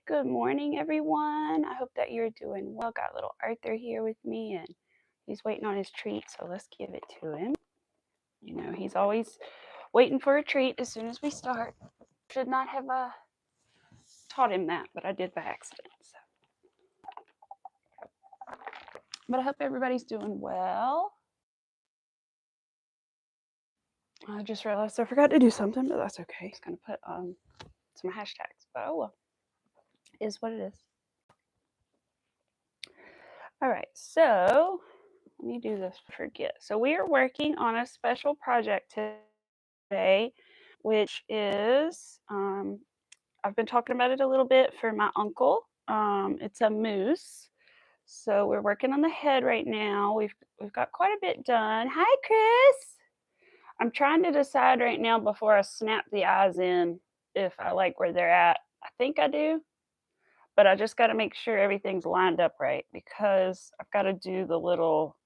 Good morning, everyone. I hope that you're doing well. Got little Arthur here with me, and he's waiting on his treat, so let's give it to him. You know, he's always waiting for a treat as soon as we start. Should not have taught him that, but I did by accident. So. But I hope everybody's doing well. I just realized I forgot to do something, but that's okay. I was going to put some hashtags, but oh well. It is what it is. All right, so let me do this before I forget. So we are working on a special project today, which is I've been talking about it a little bit for my uncle. It's a moose. So we're working on the head right now. We've got quite a bit done. Hi, Chris. I'm trying to decide right now before I snap the eyes in if I like where they're at. I think I do, but I just got to make sure everything's lined up right because I've got to do the little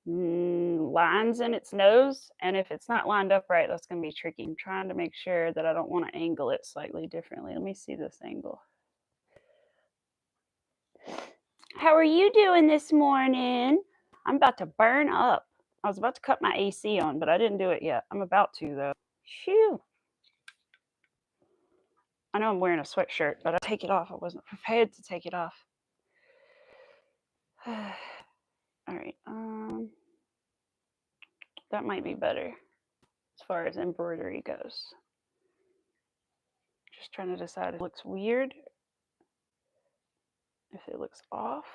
lines in its nose, and if it's not lined up right, that's going to be tricky. I'm trying to make sure that I don't want to angle it slightly differently. Let me see this angle. How are you doing this morning? I'm about to burn up. I was about to cut my AC on, but I didn't do it yet. I'm about to, though. Shoo. I know I'm wearing a sweatshirt, but I take it off. I wasn't prepared to take it off. All right. That might be better as far as embroidery goes. Just trying to decide if it looks weird, if it looks off,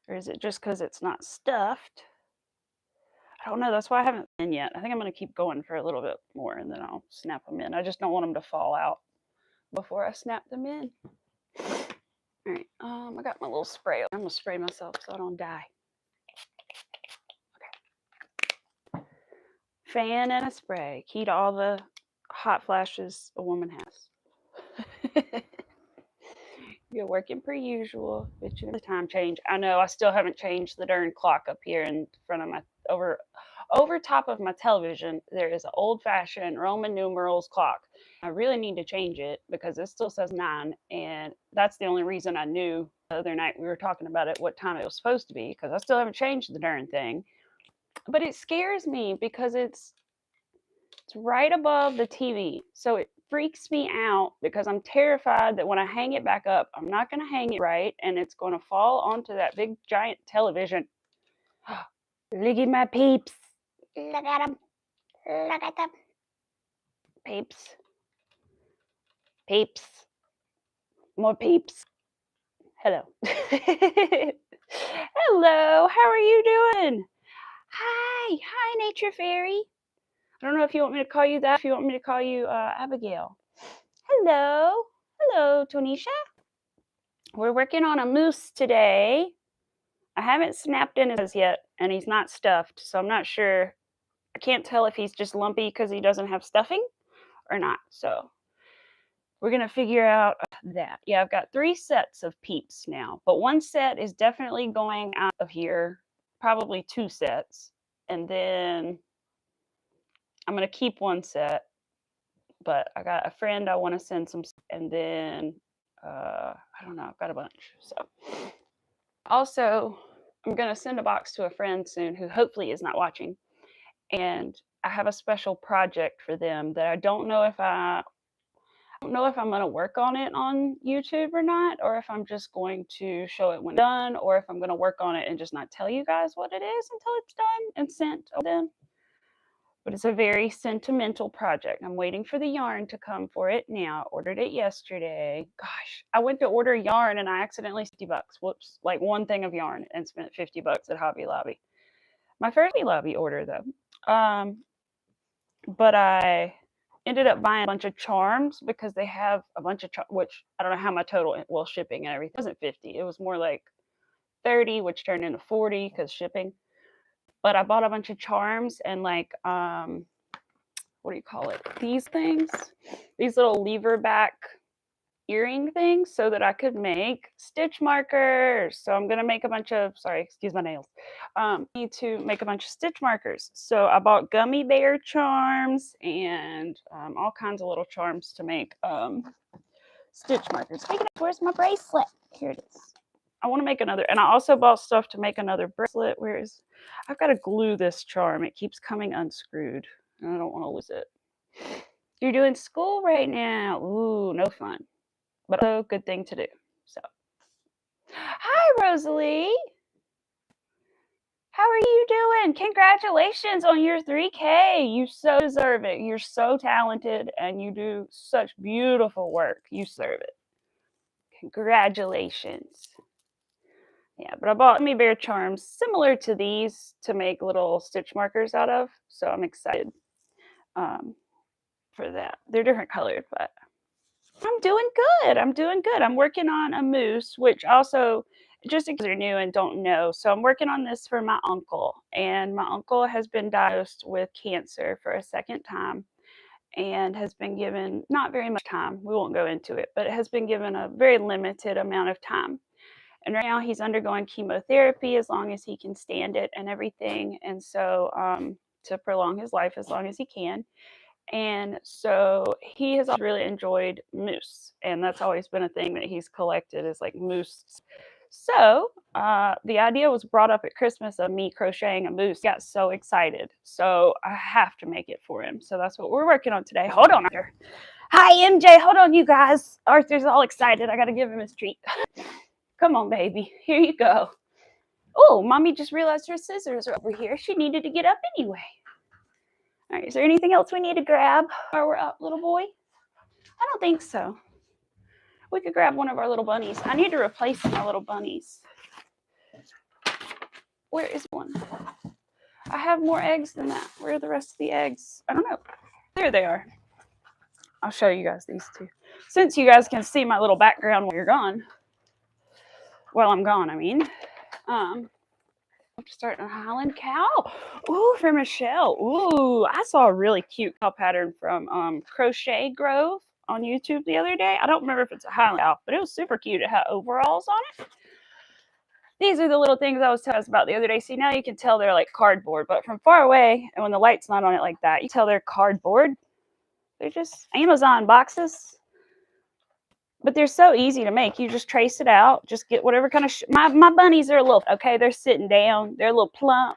or is it just because it's not stuffed? I don't know. That's why I haven't in yet. I think I'm going to keep going for a little bit more, and then I'll snap them in. I just don't want them to fall out before I snap them in. All right. I got my little spray. I'm going to spray myself so I don't die. Okay. Fan and a spray. Key to all the hot flashes a woman has. You're working per usual. But you the time change. I know I still haven't changed the darn clock up here in front of my over top of my television. There is an old-fashioned Roman numerals clock. I really need to change it because it still says 9, and that's the only reason I knew the other night we were talking about it what time it was supposed to be because I still haven't changed the darn thing. But it scares me because it's right above the TV. So it freaks me out because I'm terrified that when I hang it back up, I'm not going to hang it right and it's going to fall onto that big giant television. Look at my peeps. Look at them. Look at them. Peeps. Peeps. More peeps. Hello. Hello. How are you doing? Hi. Hi, Nature Fairy. I don't know if you want me to call you that, if you want me to call you Abigail. Hello. Hello, Tonisha. We're working on a moose today. I haven't snapped in his yet, and he's not stuffed, so I'm not sure. I can't tell if he's just lumpy because he doesn't have stuffing or not. So we're going to figure out that. Yeah, I've got 3 sets of peeps now, but one set is definitely going out of here, probably 2 sets, and then I'm going to keep one set, but I got a friend I want to send some, and then I don't know, I've got a bunch. So also, I'm going to send a box to a friend soon who hopefully is not watching, and I have a special project for them that I don't know if I'm going to work on it on YouTube or not, or if I'm just going to show it when it's done, or if I'm going to work on it and just not tell you guys what it is until it's done and sent to them. But it's a very sentimental project. I'm waiting for the yarn to come for it now. I ordered it yesterday. Gosh, I went to order yarn and I accidentally $50. Whoops, like one thing of yarn and spent $50 at Hobby Lobby. My first Hobby Lobby order though. But I ended up buying a bunch of charms because they have a bunch of which I don't know how my total, well, shipping and everything wasn't 50. It was more like 30, which turned into 40 because shipping. But I bought a bunch of charms and like what do you call it? These things, these little lever back earring things so that I could make stitch markers. So I'm going to make a bunch of, sorry, excuse my nails. Need to make a bunch of stitch markers. So I bought gummy bear charms and all kinds of little charms to make stitch markers. Speaking of, where's my bracelet? Here it is. I want to make another, and I also bought stuff to make another bracelet. Where is, I've got to glue this charm. It keeps coming unscrewed, and I don't want to lose it. You're doing school right now. Ooh, no fun, but also good thing to do. So, hi, Rosalie. How are you doing? Congratulations on your 3K. You so deserve it. You're so talented, and you do such beautiful work. You deserve it. Congratulations. Yeah, but I bought gummy bear charms similar to these to make little stitch markers out of. So I'm excited for that. They're different colored, but I'm doing good. I'm doing good. I'm working on a mousse, which also, just in case you're new and don't know, so I'm working on this for my uncle. And my uncle has been diagnosed with cancer for a second time and has been given not very much time. We won't go into it, but it has been given a very limited amount of time. And right now he's undergoing chemotherapy as long as he can stand it and everything. And so to prolong his life as long as he can. And so he has really enjoyed mousse. And that's always been a thing that he's collected is like mousse. So the idea was brought up at Christmas of me crocheting a mousse. He got so excited. So I have to make it for him. So that's what we're working on today. Hold on, Arthur. Hi, MJ. Hold on, you guys. Arthur's all excited. I got to give him his treat. Come on, baby. Here you go. Oh, Mommy just realized her scissors are over here. She needed to get up anyway. All right, is there anything else we need to grab while we're up, little boy? I don't think so. We could grab one of our little bunnies. I need to replace my little bunnies. Where is one? I have more eggs than that. Where are the rest of the eggs? I don't know. There they are. I'll show you guys these two. Since you guys can see my little background while you're gone. While I'm gone, I mean. I'm starting a Highland cow. Ooh, for Michelle. Ooh, I saw a really cute cow pattern from Crochet Grove on YouTube the other day. I don't remember if it's a Highland cow, but it was super cute. It had overalls on it. These are the little things I was telling us about the other day. See, now you can tell they're like cardboard, but from far away, and when the light's not on it like that, you tell they're cardboard. They're just Amazon boxes. But they're so easy to make. You just trace it out. Just get whatever kind of my bunnies are a little, okay, they're sitting down. They're a little plump.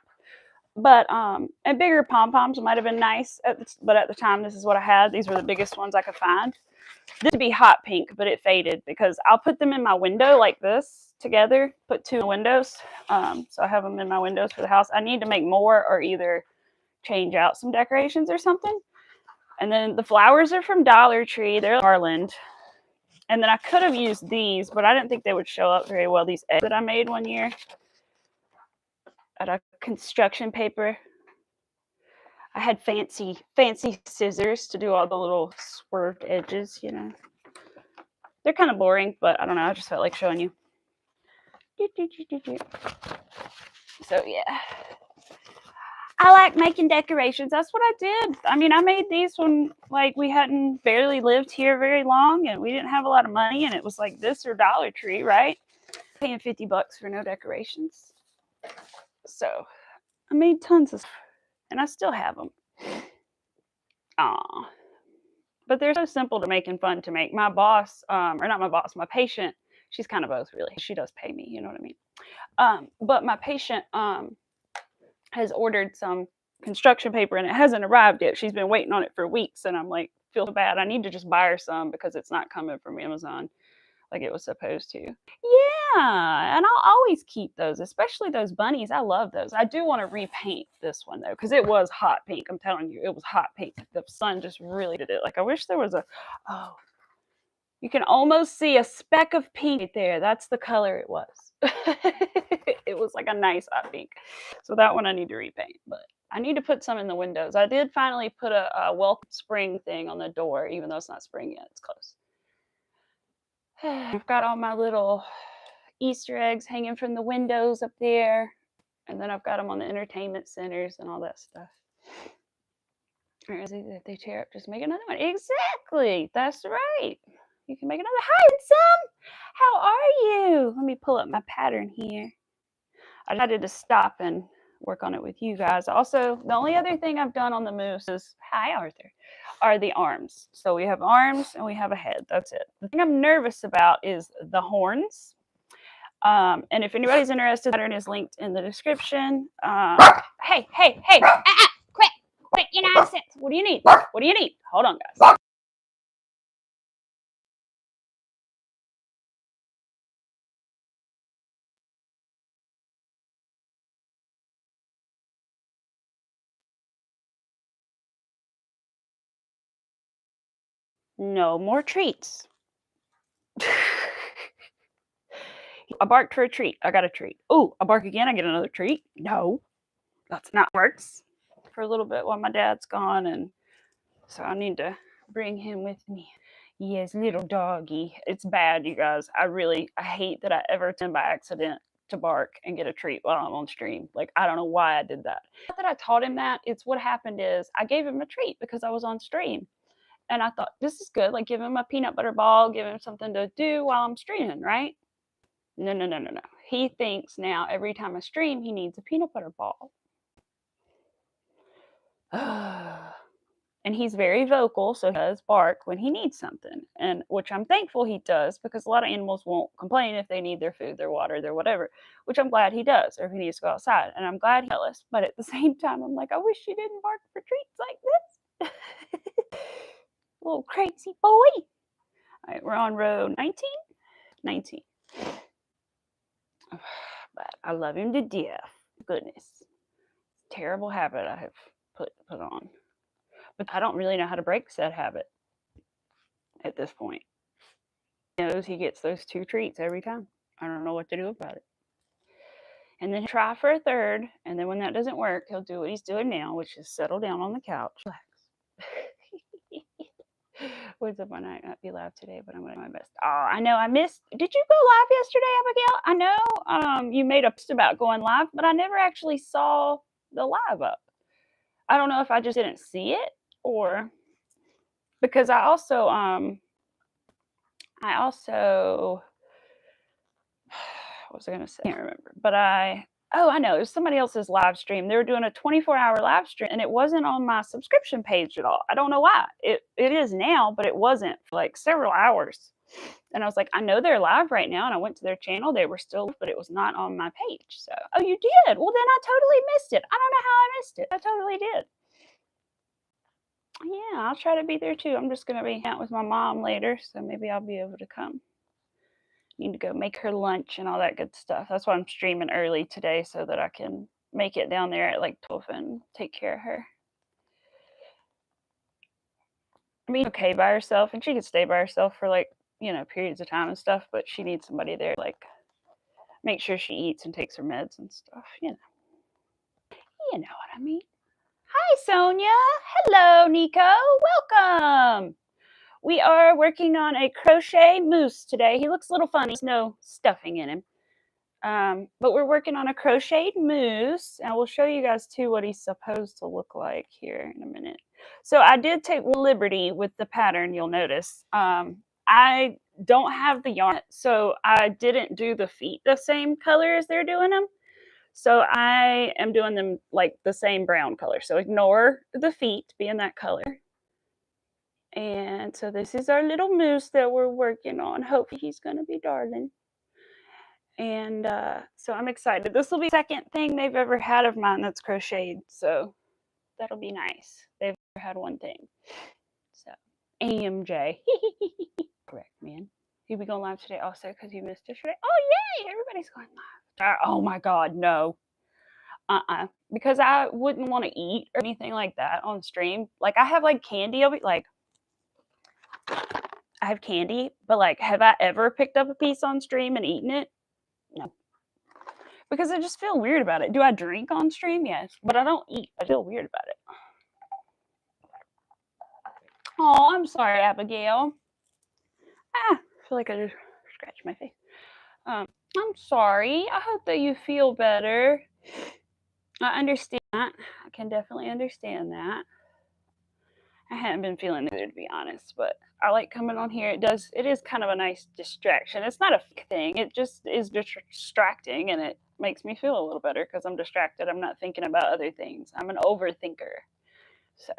But and bigger pom-poms might have been nice, but at the time, this is what I had. These were the biggest ones I could find. This would be hot pink, but it faded because I'll put them in my window like this together, put two windows. So I have them in my windows for the house. I need to make more or either change out some decorations or something. And then the flowers are from Dollar Tree. They're garland. And then I could have used these, but I didn't think they would show up very well. These eggs that I made one year out of construction paper. I had fancy scissors to do all the little swerved edges, you know. They're kind of boring, but I don't know. I just felt like showing you. So, yeah. I like making decorations. That's what I did. I mean, I made these when like we hadn't barely lived here very long and we didn't have a lot of money and it was like this or Dollar Tree, right? Paying $50 for no decorations. So I made tons of stuff and I still have them. Aw. But they're so simple to make and fun to make. My boss, or not my boss, my patient, she's kind of both really. She does pay me, you know what I mean? But my patient, has ordered some construction paper and it hasn't arrived yet. She's been waiting on it for weeks and I'm like, feel bad. I need to just buy her some because it's not coming from Amazon like it was supposed to. Yeah, and I'll always keep those, especially those bunnies. I love those. I do want to repaint this one though because it was hot pink. I'm telling you, it was hot pink. The sun just really did it. Like I wish there was a, oh, you can almost see a speck of pink right there. That's the color it was. It was like a nice hot pink. So that one I need to repaint, but I need to put some in the windows. I did finally put a welcome spring thing on the door, even though it's not spring yet. It's close. I've got all my little Easter eggs hanging from the windows up there. And then I've got them on the entertainment centers and all that stuff. Or is it if they tear up, just make another one. Exactly. That's right. You can make another. Hi, Sam. How are you? Let me pull up my pattern here. I decided to stop and work on it with you guys. Also, the only other thing I've done on the mousse is, hi, Arthur. are the arms. So we have arms and we have a head. That's it. The thing I'm nervous about is the horns. And if anybody's interested, the pattern is linked in the description. Hey, quit, you nonsense. What do you need? What do you need? Hold on, guys. No more treats. I barked for a treat. I got a treat. Oh, I bark again. I get another treat. No, that's not works. For a little bit while my dad's gone, and so I need to bring him with me. Yes, little doggy. It's bad, you guys. I hate that I ever attempt by accident to bark and get a treat while I'm on stream. Like, I don't know why I did that. Not that I taught him that. It's what happened is I gave him a treat because I was on stream. And I thought, this is good. Like, give him a peanut butter ball, give him something to do while I'm streaming, right? No. He thinks now every time I stream, he needs a peanut butter ball. And he's very vocal, so he does bark when he needs something, and which I'm thankful he does, because a lot of animals won't complain if they need their food, their water, their whatever, which I'm glad he does, or if he needs to go outside, and I'm glad he does. But at the same time, I'm like, I wish he didn't bark for treats like this. Little crazy boy. All right, we're on row 19. But I love him to death. Goodness. Terrible habit I have put on. But I don't really know how to break said habit at this point. He knows he gets those 2 treats every time. I don't know what to do about it. And then he'll try for a third, and then when that doesn't work, he'll do what he's doing now, which is settle down on the couch. Relax. What's up, my night? Not be live today, but I'm going to do my best. Oh, I know I missed. Did you go live yesterday, Abigail? I know you made a post about going live, but I never actually saw the live up. I don't know if I just didn't see it, or because I also what was I going to say? I can't remember. But I know. It was somebody else's live stream. They were doing a 24-hour live stream, and it wasn't on my subscription page at all. I don't know why. It is now, but it wasn't for like several hours. And I was like, I know they're live right now, and I went to their channel. They were still, but it was not on my page. So, oh, you did? Well, then I totally missed it. I don't know how I missed it. I totally did. Yeah, I'll try to be there too. I'm just going to be out with my mom later, so maybe I'll be able to come. Need to go make her lunch and all that good stuff. That's why I'm streaming early today, so that I can make it down there at like 12 and take care of her. I mean, okay by herself, and she could stay by herself for like, periods of time and stuff, but she needs somebody there to like make sure she eats and takes her meds and stuff, You know what I mean. Hi, Sonia. Hello, Nico. Welcome. We are working on a crochet moose today. He looks a little funny. There's no stuffing in him. But we're working on a crocheted moose, and we'll show you guys too what he's supposed to look like here in a minute. So I did take liberty with the pattern, you'll notice. I don't have the yarn, so I didn't do the feet the same color as they're doing them. So I am doing them like the same brown color. So ignore the feet being that color. And so this is our little moose that we're working on. Hopefully he's going to be darling. And so I'm excited. This will be the second thing they've ever had of mine that's crocheted. So that'll be nice. They've never had one thing. So AMJ. Correct, man. You'll be going live today also because you missed it today. Oh, yay! Everybody's going live. Oh my God, no. Because I wouldn't want to eat or anything like that on stream. Like, I have like candy. Like, I have candy, but like, have I ever picked up a piece on stream and eaten it? No. Because I just feel weird about it. Do I drink on stream? Yes, but I don't eat. I feel weird about it. Oh, I'm sorry, Abigail. I feel like I just scratched my face. I'm sorry. I hope that you feel better. I understand that. I can definitely understand that. I haven't been feeling good, to be honest, but I like coming on here. It is kind of a nice distraction. It's not a thing. It just is distracting, and it makes me feel a little better because I'm distracted. I'm not thinking about other things. I'm an overthinker. So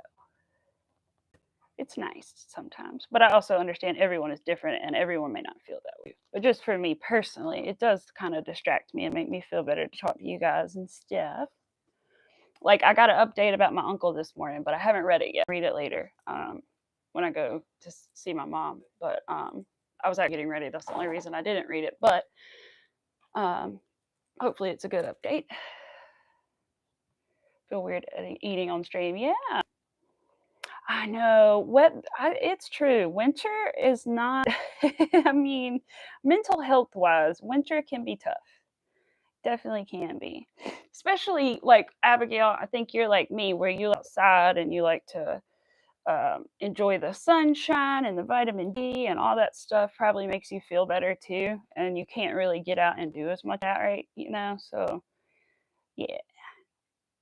it's nice sometimes, but I also understand everyone is different and everyone may not feel that way. But just for me personally, it does kind of distract me and make me feel better to talk to you guys and stuff. Like I got an update about my uncle this morning, but I haven't read it yet. Read it later when I go to see my mom. But I was out getting ready. That's the only reason I didn't read it. But hopefully it's a good update. Feel weird eating on stream. Yeah. I know. It's true. Winter is not, I mean, mental health wise, winter can be tough. Definitely can be. Especially like Abigail, I think you're like me, where you outside and you like to enjoy the sunshine and the vitamin D and all that stuff probably makes you feel better too. And you can't really get out and do as much out, right? So yeah.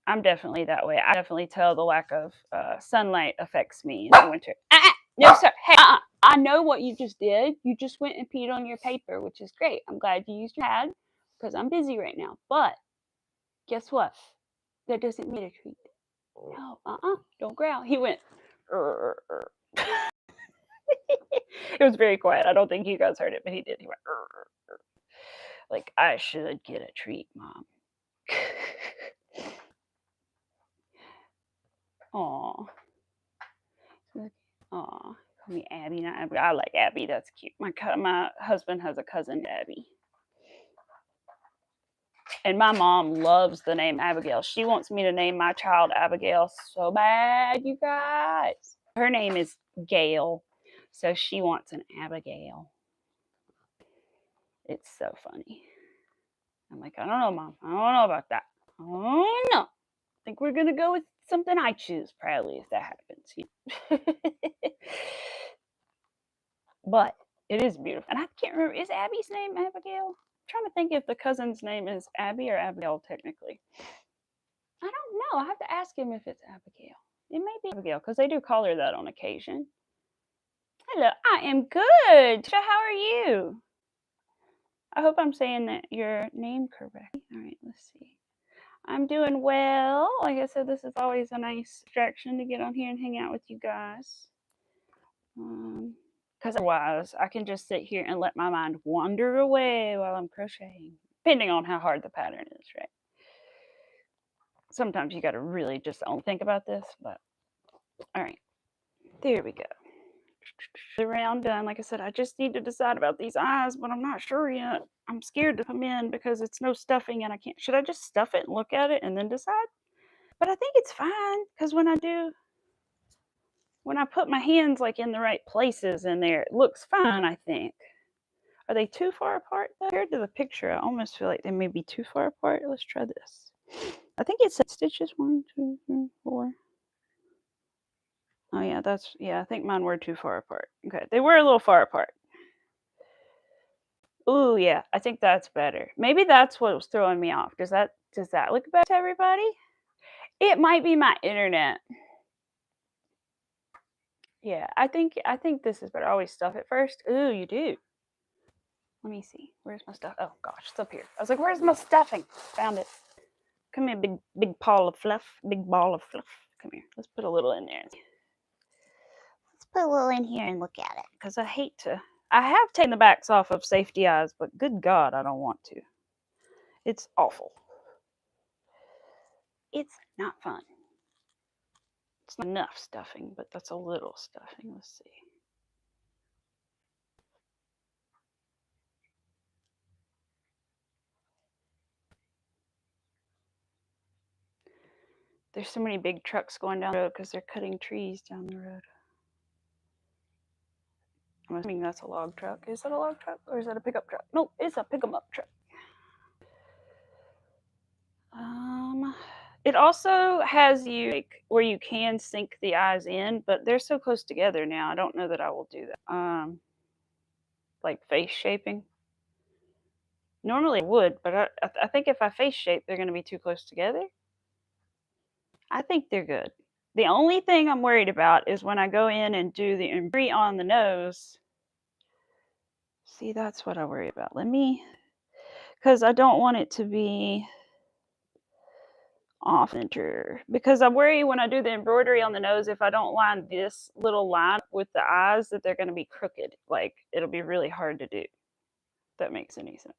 I'm definitely that way. I definitely tell the lack of sunlight affects me in the winter. No, sir. Hey, I know what you just did. You just went and peed on your paper, which is great. I'm glad you used your pad because I'm busy right now. But guess what? That doesn't mean a treat. No, don't growl. He went. It was very quiet. I don't think you guys heard it, but he did. He went. Like, I should get a treat, Mom. Aw. Aw. Call me Abby, not Abby. I like Abby. That's cute. My husband has a cousin, Abby. And my mom loves the name Abigail. She wants me to name my child Abigail so bad, you guys. Her name is Gail, so she wants an Abigail. It's so funny. I'm like, I don't know, Mom. I don't know about that. Oh, no. I think we're going to go with something I choose, probably, if that happens. But it is beautiful. And I can't remember, is Abby's name Abigail? I'm trying to think if the cousin's name is Abby or Abigail, technically. I don't know. I have to ask him if it's Abigail. It may be Abigail, because they do call her that on occasion. Hello, I am good. How are you? I hope I'm saying that your name correctly. All right, let's see. I'm doing well. Like I said, this is always a nice distraction to get on here and hang out with you guys. Because otherwise, I can just sit here and let my mind wander away while I'm crocheting, depending on how hard the pattern is, right? Sometimes you got to really just only think about this, but all right, there we go. The round done. Like I said, I just need to decide about these eyes, but I'm not sure yet. I'm scared to come in because it's no stuffing and I can't. Should I just stuff it and look at it and then decide? But I think it's fine because when I put my hands like in the right places in there, it looks fine, I think. Are they too far apart though? Compared to the picture, I almost feel like they may be too far apart. Let's try this. I think it said stitches 1, 2, 3, 4. Oh yeah, I think mine were too far apart. Okay, they were a little far apart. Ooh, yeah, I think that's better. Maybe that's what was throwing me off. Does that look better to everybody? It might be my internet. Yeah, I think this is better. I always stuff it first. Ooh, you do. Let me see. Where's my stuff? Oh gosh, it's up here. I was like, where's my stuffing? Found it. Come here, big ball of fluff. Big ball of fluff. Come here. Let's put a little in there. Let's put a little in here and look at it. Because I hate to. I have taken the backs off of safety eyes, but good God, I don't want to. It's awful. It's not fun. It's not enough stuffing, but that's a little stuffing. Let's see. There's so many big trucks going down the road because they're cutting trees down the road. I'm assuming that's a log truck. Is that a log truck or is that a pickup truck? Nope, it's a pick-em-up truck. It also has you like where you can sink the eyes in, but they're so close together now. I don't know that I will do that. Like face shaping. Normally I would, but I think if I face shape, they're going to be too close together. I think they're good. The only thing I'm worried about is when I go in and do the embroidery on the nose. See, that's what I worry about. Because I don't want it to be off center, because I worry when I do the embroidery on the nose, if I don't line this little line with the eyes, that they're going to be crooked. Like, it'll be really hard to do. If that makes any sense.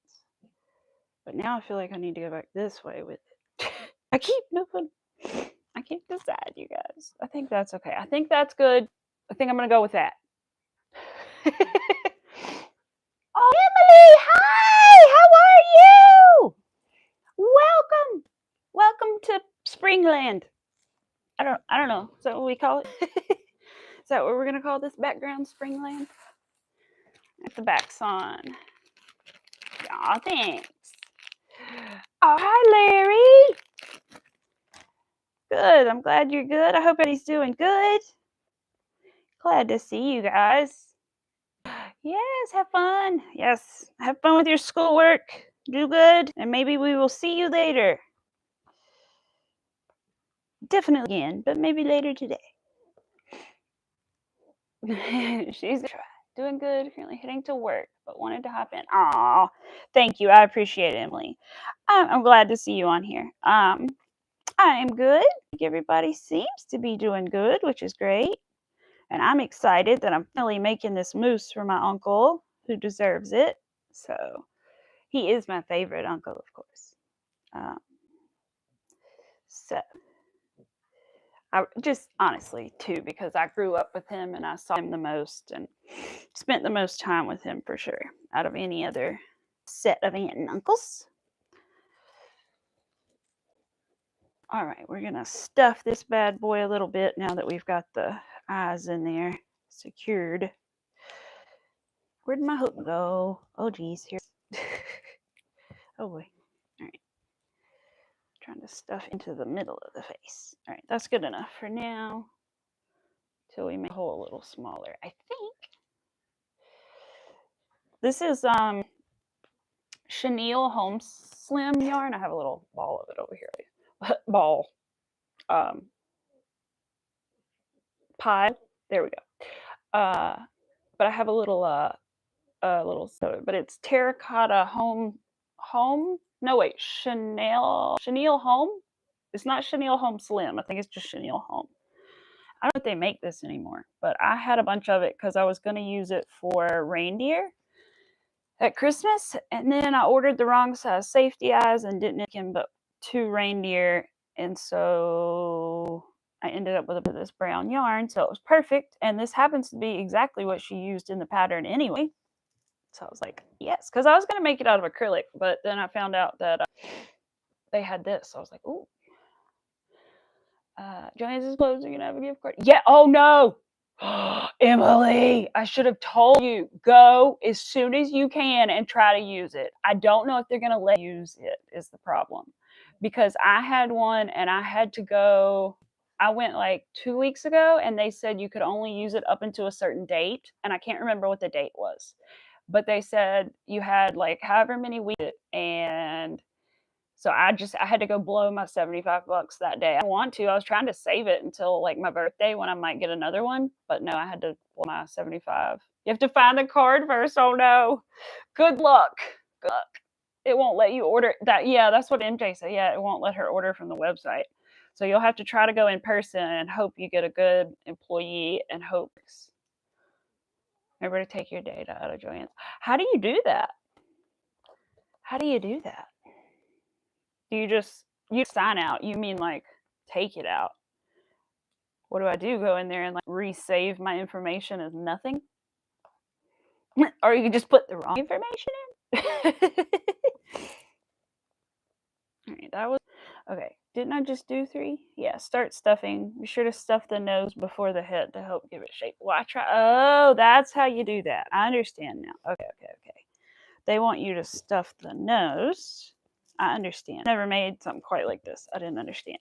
But now I feel like I need to go back this way with it. I keep moving. I can't decide, you guys. I think that's okay. I think that's good. I think I'm going to go with that. Oh, Emily, hi! How are you? Welcome. Welcome to Springland. I don't know. Is that what we call it? Is that what we're going to call this background, Springland? At the back's on. Aw, thanks. Oh, hi, Larry. Good. I'm glad you're good. I hope everybody's doing good. Glad to see you guys. Yes, have fun. Yes, have fun with your schoolwork. Do good, and maybe we will see you later. Definitely again, but maybe later today. She's doing good. Currently heading to work, but wanted to hop in. Aw, thank you. I appreciate it, Emily. I'm glad to see you on here. I am good. I think everybody seems to be doing good, which is great. And I'm excited that I'm finally making this mousse for my uncle, who deserves it. So he is my favorite uncle, of course. So I just honestly too, because I grew up with him and I saw him the most and spent the most time with him for sure out of any other set of aunt and uncles. All right, we're gonna stuff this bad boy a little bit now that we've got the eyes in there secured. Where'd my hook go? Oh geez, here. Oh boy. All right. Trying to stuff into the middle of the face. All right, that's good enough for now. Till we make the hole a little smaller, I think. This is chenille home slim yarn. I have a little ball of it over here. Ball. Pile. There we go. But I have a little but it's terracotta home. No wait, chenille home. It's not chenille home slim. I think it's just chenille home. I don't know if they make this anymore, but I had a bunch of it because I was going to use it for reindeer at Christmas, and then I ordered the wrong size safety eyes and didn't make him but 2 reindeer, and so I ended up with this brown yarn, so it was perfect, and this happens to be exactly what she used in the pattern anyway. So I was like, yes, because I was going to make it out of acrylic, but then I found out that they had this, so I was like, ooh. Joanne's is closing and I have a gift card. Yeah, oh no! Emily, I should have told you. Go as soon as you can and try to use it. I don't know if they're going to let you use it is the problem. Because I had one and I had to go. I went like 2 weeks ago and they said you could only use it up until a certain date. And I can't remember what the date was. But they said you had like however many weeks. And so I had to go blow my $75 that day. I didn't want to. I was trying to save it until like my birthday when I might get another one. But no, I had to blow my 75. You have to find the card first. Oh no. Good luck. Good luck. It won't let you order that. Yeah, that's what MJ said. Yeah, it won't let her order from the website. So you'll have to try to go in person and hope you get a good employee and hope. Remember to take your data out of Joanne's. How do you do that? How do you do that? Do you sign out? You mean like take it out? What do I do? Go in there and like resave my information as nothing? Or you can just put the wrong information in? All right, that was okay. Didn't I just do 3? Yeah, start stuffing. Be sure to stuff the nose before the head to help give it shape. Well, oh, that's how you do that. I understand now. Okay. They want you to stuff the nose. I understand. Never made something quite like this. I didn't understand.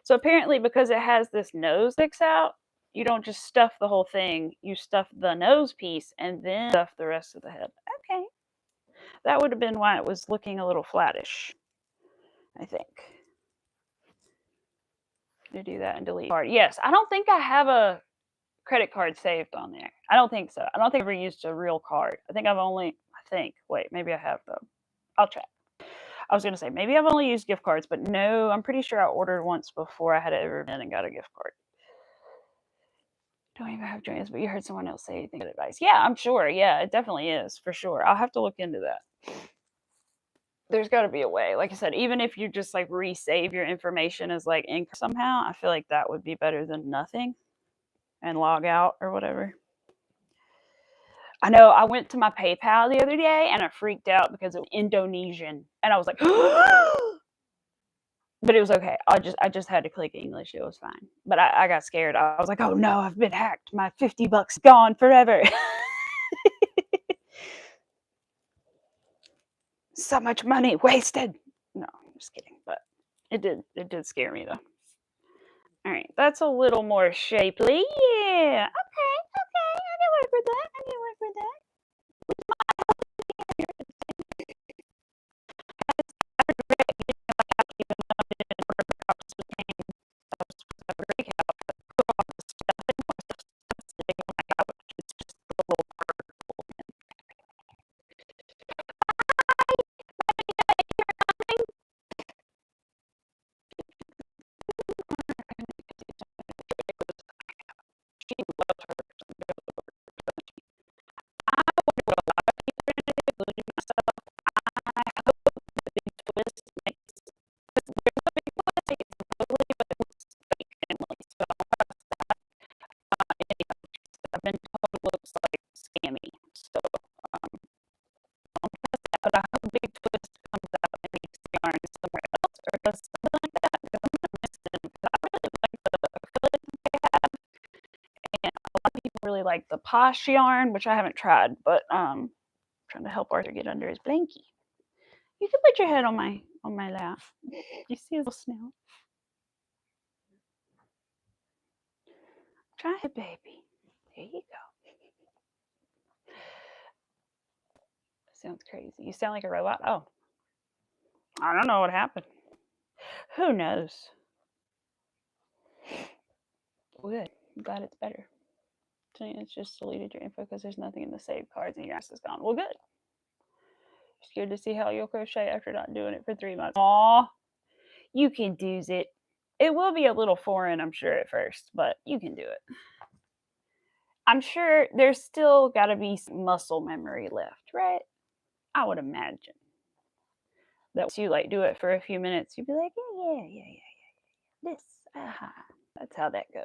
So apparently because it has this nose that sticks out, you don't just stuff the whole thing. You stuff the nose piece and then stuff the rest of the head. Okay. That would have been why it was looking a little flattish, I think. To do that and delete card. Yes, I don't think I have a credit card saved on there. I don't think so. I don't think I've ever used a real card. I think wait, maybe I have though. I'll check. I was gonna say, maybe I've only used gift cards, but no, I'm pretty sure I ordered once before I had ever been and got a gift card. Don't even have joints, but you heard someone else say anything good advice. Yeah, I'm sure. Yeah, it definitely is, for sure. I'll have to look into that. There's gotta be a way. Like I said, even if you just, like, resave your information as, like, ink somehow, I feel like that would be better than nothing and log out or whatever. I know I went to my PayPal the other day and I freaked out because it was Indonesian, and I was like, but it was okay. I just had to click English. It was fine. But I got scared. I was like, "Oh no, I've been hacked. My $50 gone forever." So much money wasted. No, I'm just kidding. But it did scare me though. All right, that's a little more shapely. Yeah. Okay, okay. I can work with that. I can work with that. I've been told it looks like scammy. So, but I hope Big Twist comes out and makes the yarn somewhere else or does something like that. Because I'm gonna miss them. Because I really like the acrylic that they have, and a lot of people really like the posh yarn, which I haven't tried. But trying to help Arthur get under his blankie. You can put your head on my lap. You see his little snout? Try it, baby. There you go. Sounds crazy. You sound like a robot. Oh, I don't know what happened. Who knows? Good. I'm glad it's better. So it's just deleted your info because there's nothing in the saved cards and your ass is gone. Well, good. Scared to see how you'll crochet after not doing it for 3 months. Aw, you can do it. It will be a little foreign, I'm sure, at first, but you can do it. I'm sure there's still got to be some muscle memory left, right? I would imagine that once you like do it for a few minutes, you'd be like, yeah. This, that's how that goes.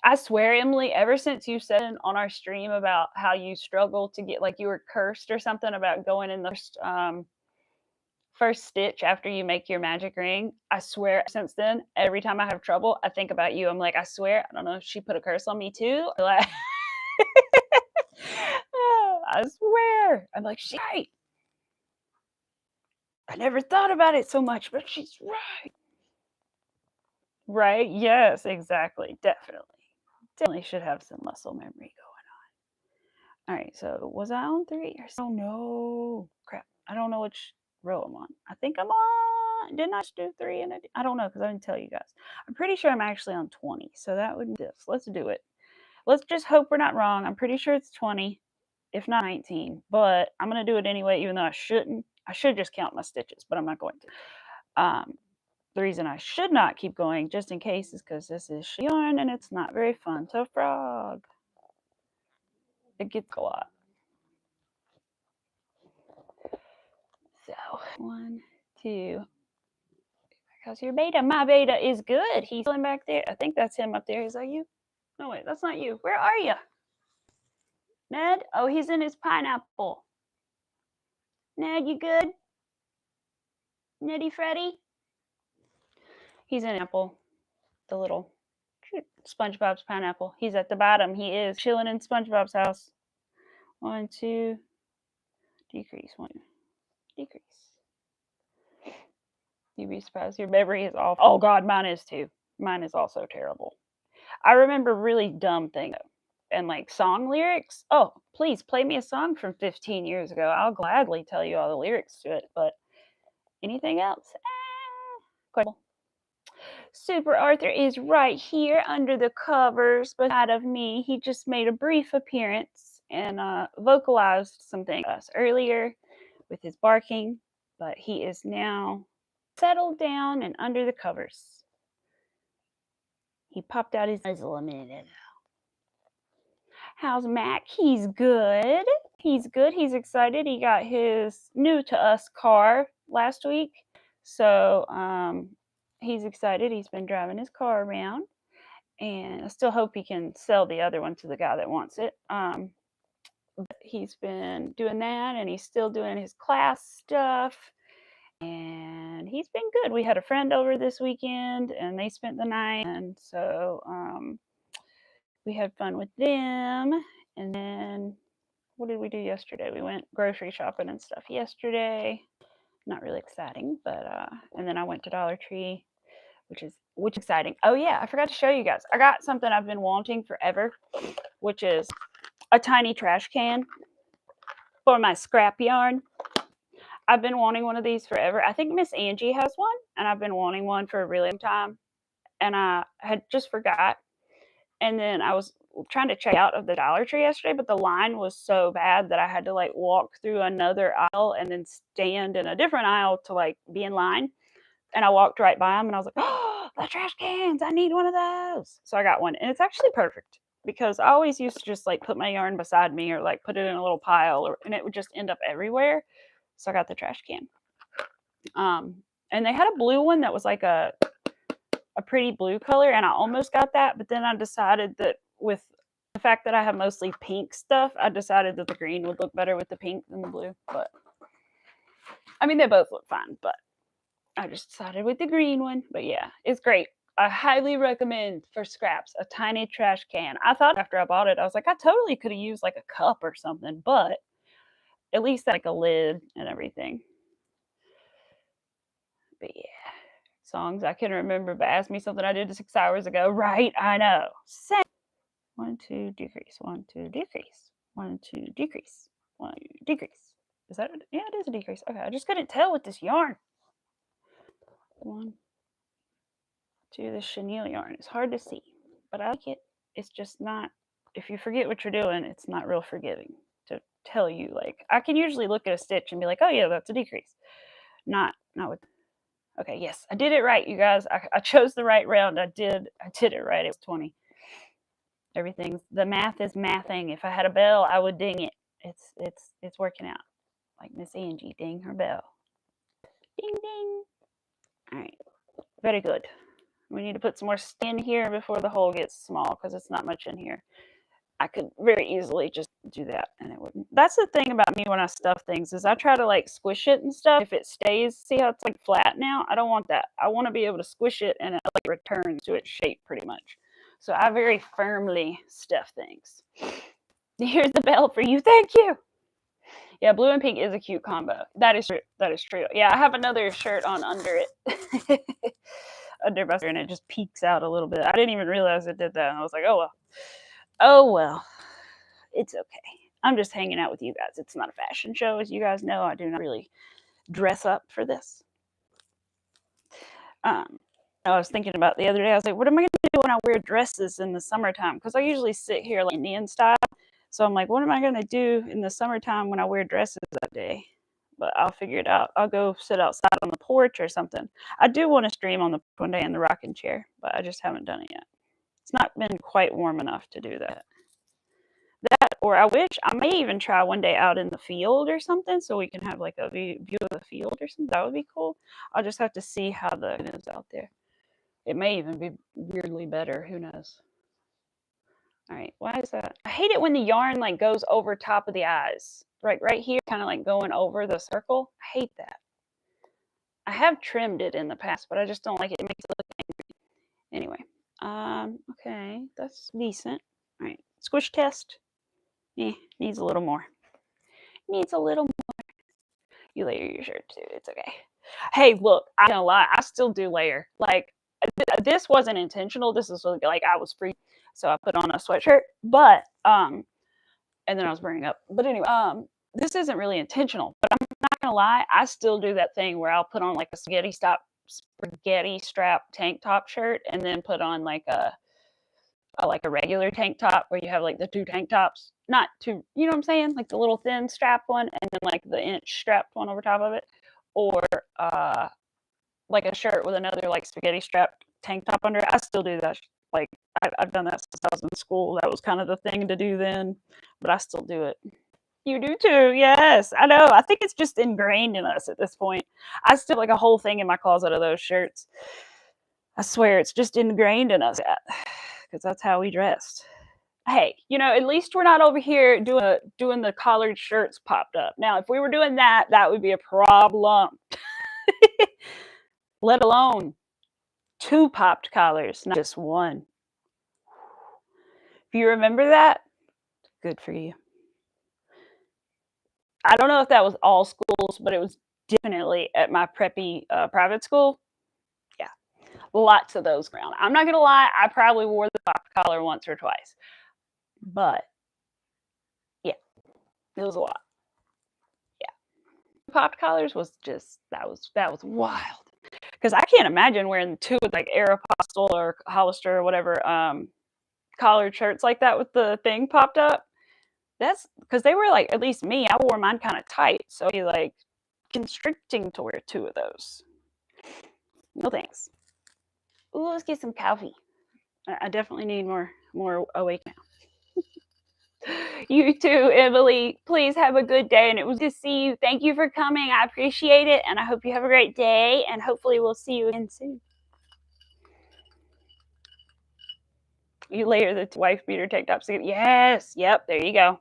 I swear, Emily, ever since you said on our stream about how you struggle to get, like, you were cursed or something about going in the first stitch after you make your magic ring, I swear since then, every time I have trouble, I think about you. I'm like, I swear, I don't know if she put a curse on me too. Or like, I swear. I'm like, she's right. I never thought about it so much, but she's right. Right? Yes, exactly. Definitely. Definitely should have some muscle memory going on. All right, so was I on 3 or so? Oh no. Crap. I don't know which row I'm on. I think I'm on. Didn't I just do 3 and I don't know because I didn't tell you guys. I'm pretty sure I'm actually on 20. So that would be this. Let's do it. Let's just hope we're not wrong. I'm pretty sure it's 20, if not 19. But I'm gonna do it anyway, even though I shouldn't. I should just count my stitches, but I'm not going to. The reason I should not keep going, just in case, is because this is yarn and it's not very fun to frog. It gets a lot. So 1, 2. Because your beta, my beta is good. He's chilling back there. I think that's him up there. Is that you? No, wait, that's not you. Where are you? Ned? Oh, he's in his pineapple. Ned, you good? Neddy Freddy? He's in apple. The little SpongeBob's pineapple. He's at the bottom. He is chilling in SpongeBob's house. 1, 2. Decrease. 1. Decrease. You'd be surprised. Your memory is awful. Oh God, mine is too. Mine is also terrible. I remember really dumb things and like song lyrics. Oh, please play me a song from 15 years ago. I'll gladly tell you all the lyrics to it. But anything else? Questionable. Super Arthur is right here under the covers beside of me. He just made a brief appearance and vocalized some things earlier. with his barking, but he is now settled down and under the covers. He popped out his muzzle a minute ago. How's Mac? He's good. He's good. He's excited. He got his new to us car last week. So he's excited. He's been driving his car around. And I still hope he can sell the other one to the guy that wants it. But he's been doing that, and he's still doing his class stuff. And he's been good. We had a friend over this weekend, and they spent the night. And so we had fun with them. And then what did we do yesterday? We went grocery shopping and stuff yesterday. Not really exciting, but and then I went to Dollar Tree, which is exciting. Oh yeah, I forgot to show you guys. I got something I've been wanting forever, which is a tiny trash can for my scrap yarn. I've been wanting one of these forever. I think Miss Angie has one, and I've been wanting one for a really long time, and I had just forgot. And then I was trying to check out of the Dollar Tree yesterday, but the line was so bad that I had to like walk through another aisle and then stand in a different aisle to like be in line. And I walked right by them, and I was like, oh, the trash cans, I need one of those. So I got one, and it's actually perfect because I always used to just like put my yarn beside me or like put it in a little pile, and it would just end up everywhere. So I got the trash can. And they had a blue one that was like a pretty blue color, and I almost got that, but then I decided that with the fact that I have mostly pink stuff, I decided that the green would look better with the pink than the blue. But I mean, they both look fine, but I just decided with the green one. But yeah, it's great. I highly recommend for scraps a tiny trash can. I thought after I bought it, I was like, I totally could have used like a cup or something, but at least like a lid and everything. But yeah, songs I can remember, but ask me something I did 6 hours ago. Right, I know. 1, 2, decrease. 1, 2, decrease. 1, 2, decrease. 1, decrease. Is that? Yeah, it is a decrease. Okay, I just couldn't tell with this yarn. 1, 2, the chenille yarn. It's hard to see, but I like it. It's just not. If you forget what you're doing, it's not real forgiving to tell you. Like I can usually look at a stitch and be like, oh yeah, that's a decrease. Not with. Okay, yes, I did it right, you guys. I chose the right round. I did it right. It was 20. The math is mathing. If I had a bell, I would ding it. It's working out. Like Miss Angie, ding her bell. Ding ding. All right, very good. We need to put some more in here before the hole gets small because it's not much in here. I could very easily just do that and it wouldn't. That's the thing about me when I stuff things is I try to like squish it and stuff. If it stays, see how it's like flat now? I don't want that. I want to be able to squish it and it like returns to its shape pretty much. So I very firmly stuff things. Here's the bell for you. Thank you. Yeah, blue and pink is a cute combo. That is true. That is true. Yeah, I have another shirt on under it. Under my shirt, and it just peeks out a little bit. I didn't even realize it did that. And I was like, oh well. Oh well. It's okay. I'm just hanging out with you guys. It's not a fashion show, as you guys know. I do not really dress up for this. I was thinking about the other day. I was like, what am I going to do when I wear dresses in the summertime? Because I usually sit here like Indian style. So I'm like, what am I going to do in the summertime when I wear dresses that day? But I'll figure it out. I'll go sit outside on the porch or something. I do want to stream on the one day in the rocking chair, but I just haven't done it yet. It's not been quite warm enough to do that. Or I wish I may even try one day out in the field or something so we can have like a view of the field or something. That would be cool. I'll just have to see how the is out there. It may even be weirdly better. Who knows? All right. Why is that? I hate it when the yarn like goes over top of the eyes. Right here, kind of like going over the circle. I hate that. I have trimmed it in the past, but I just don't like it. It makes it look angry. Anyway. Okay. That's decent. All right. Squish test. Needs a little more. Needs a little more. You layer your shirt too. It's okay. Hey, look, I'm gonna lie. I still do layer. Like, this wasn't intentional. This is like I was free, so I put on a sweatshirt. But and then I was burning up. But anyway, this isn't really intentional. But I'm not gonna lie. I still do that thing where I'll put on like a spaghetti strap tank top shirt, and then put on like a regular tank top where you have like the two tank tops. not too, you know what I'm saying? Like the little thin strap one and then like the inch strapped one over top of it. Or like a shirt with another like spaghetti strapped tank top under it. I still do that. Like I've done that since I was in school. That was kind of the thing to do then, but I still do it. You do too, yes. I know. I think it's just ingrained in us at this point. I still have like a whole thing in my closet of those shirts. I swear it's just ingrained in us because that's how we dressed. Hey, you know, at least we're not over here doing the collared shirts popped up. Now, if we were doing that, that would be a problem. Let alone 2 popped collars, not just 1. If you remember that, good for you. I don't know if that was all schools, but it was definitely at my preppy private school. Yeah, lots of those around. I'm not gonna lie, I probably wore the popped collar once or twice, but yeah, it was a lot. Yeah, popped collars was just that was wild because I can't imagine wearing 2 with like Aeropostale or Hollister or whatever collared shirts like that with the thing popped up. That's because they were like, at least me, I wore mine kind of tight, so it'd be like constricting to wear 2 of those. No thanks. Ooh, let's get some coffee. I definitely need more awake now. You too, Emily. Please have a good day, and it was good to see you. Thank you for coming. I appreciate it, and I hope you have a great day, and hopefully we'll see you again soon. You layer the wife beater tank tops together. Yes. Yep. There you go.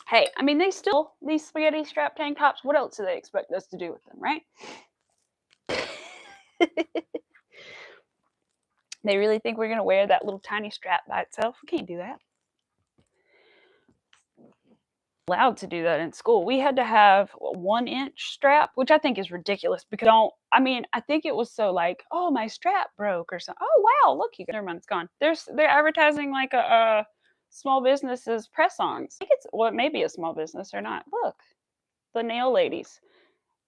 Hey, I mean, these spaghetti strap tank tops, what else do they expect us to do with them, right? They really think we're going to wear that little tiny strap by itself? We can't do that. Allowed to do that in school. We had to have a 1-inch strap, which I think is ridiculous because I think it was so like, oh, my strap broke or something. Oh, wow, look, never mind, it's gone. They're advertising like a small businesses press-ons. I think it may be a small business or not. Look, the nail ladies.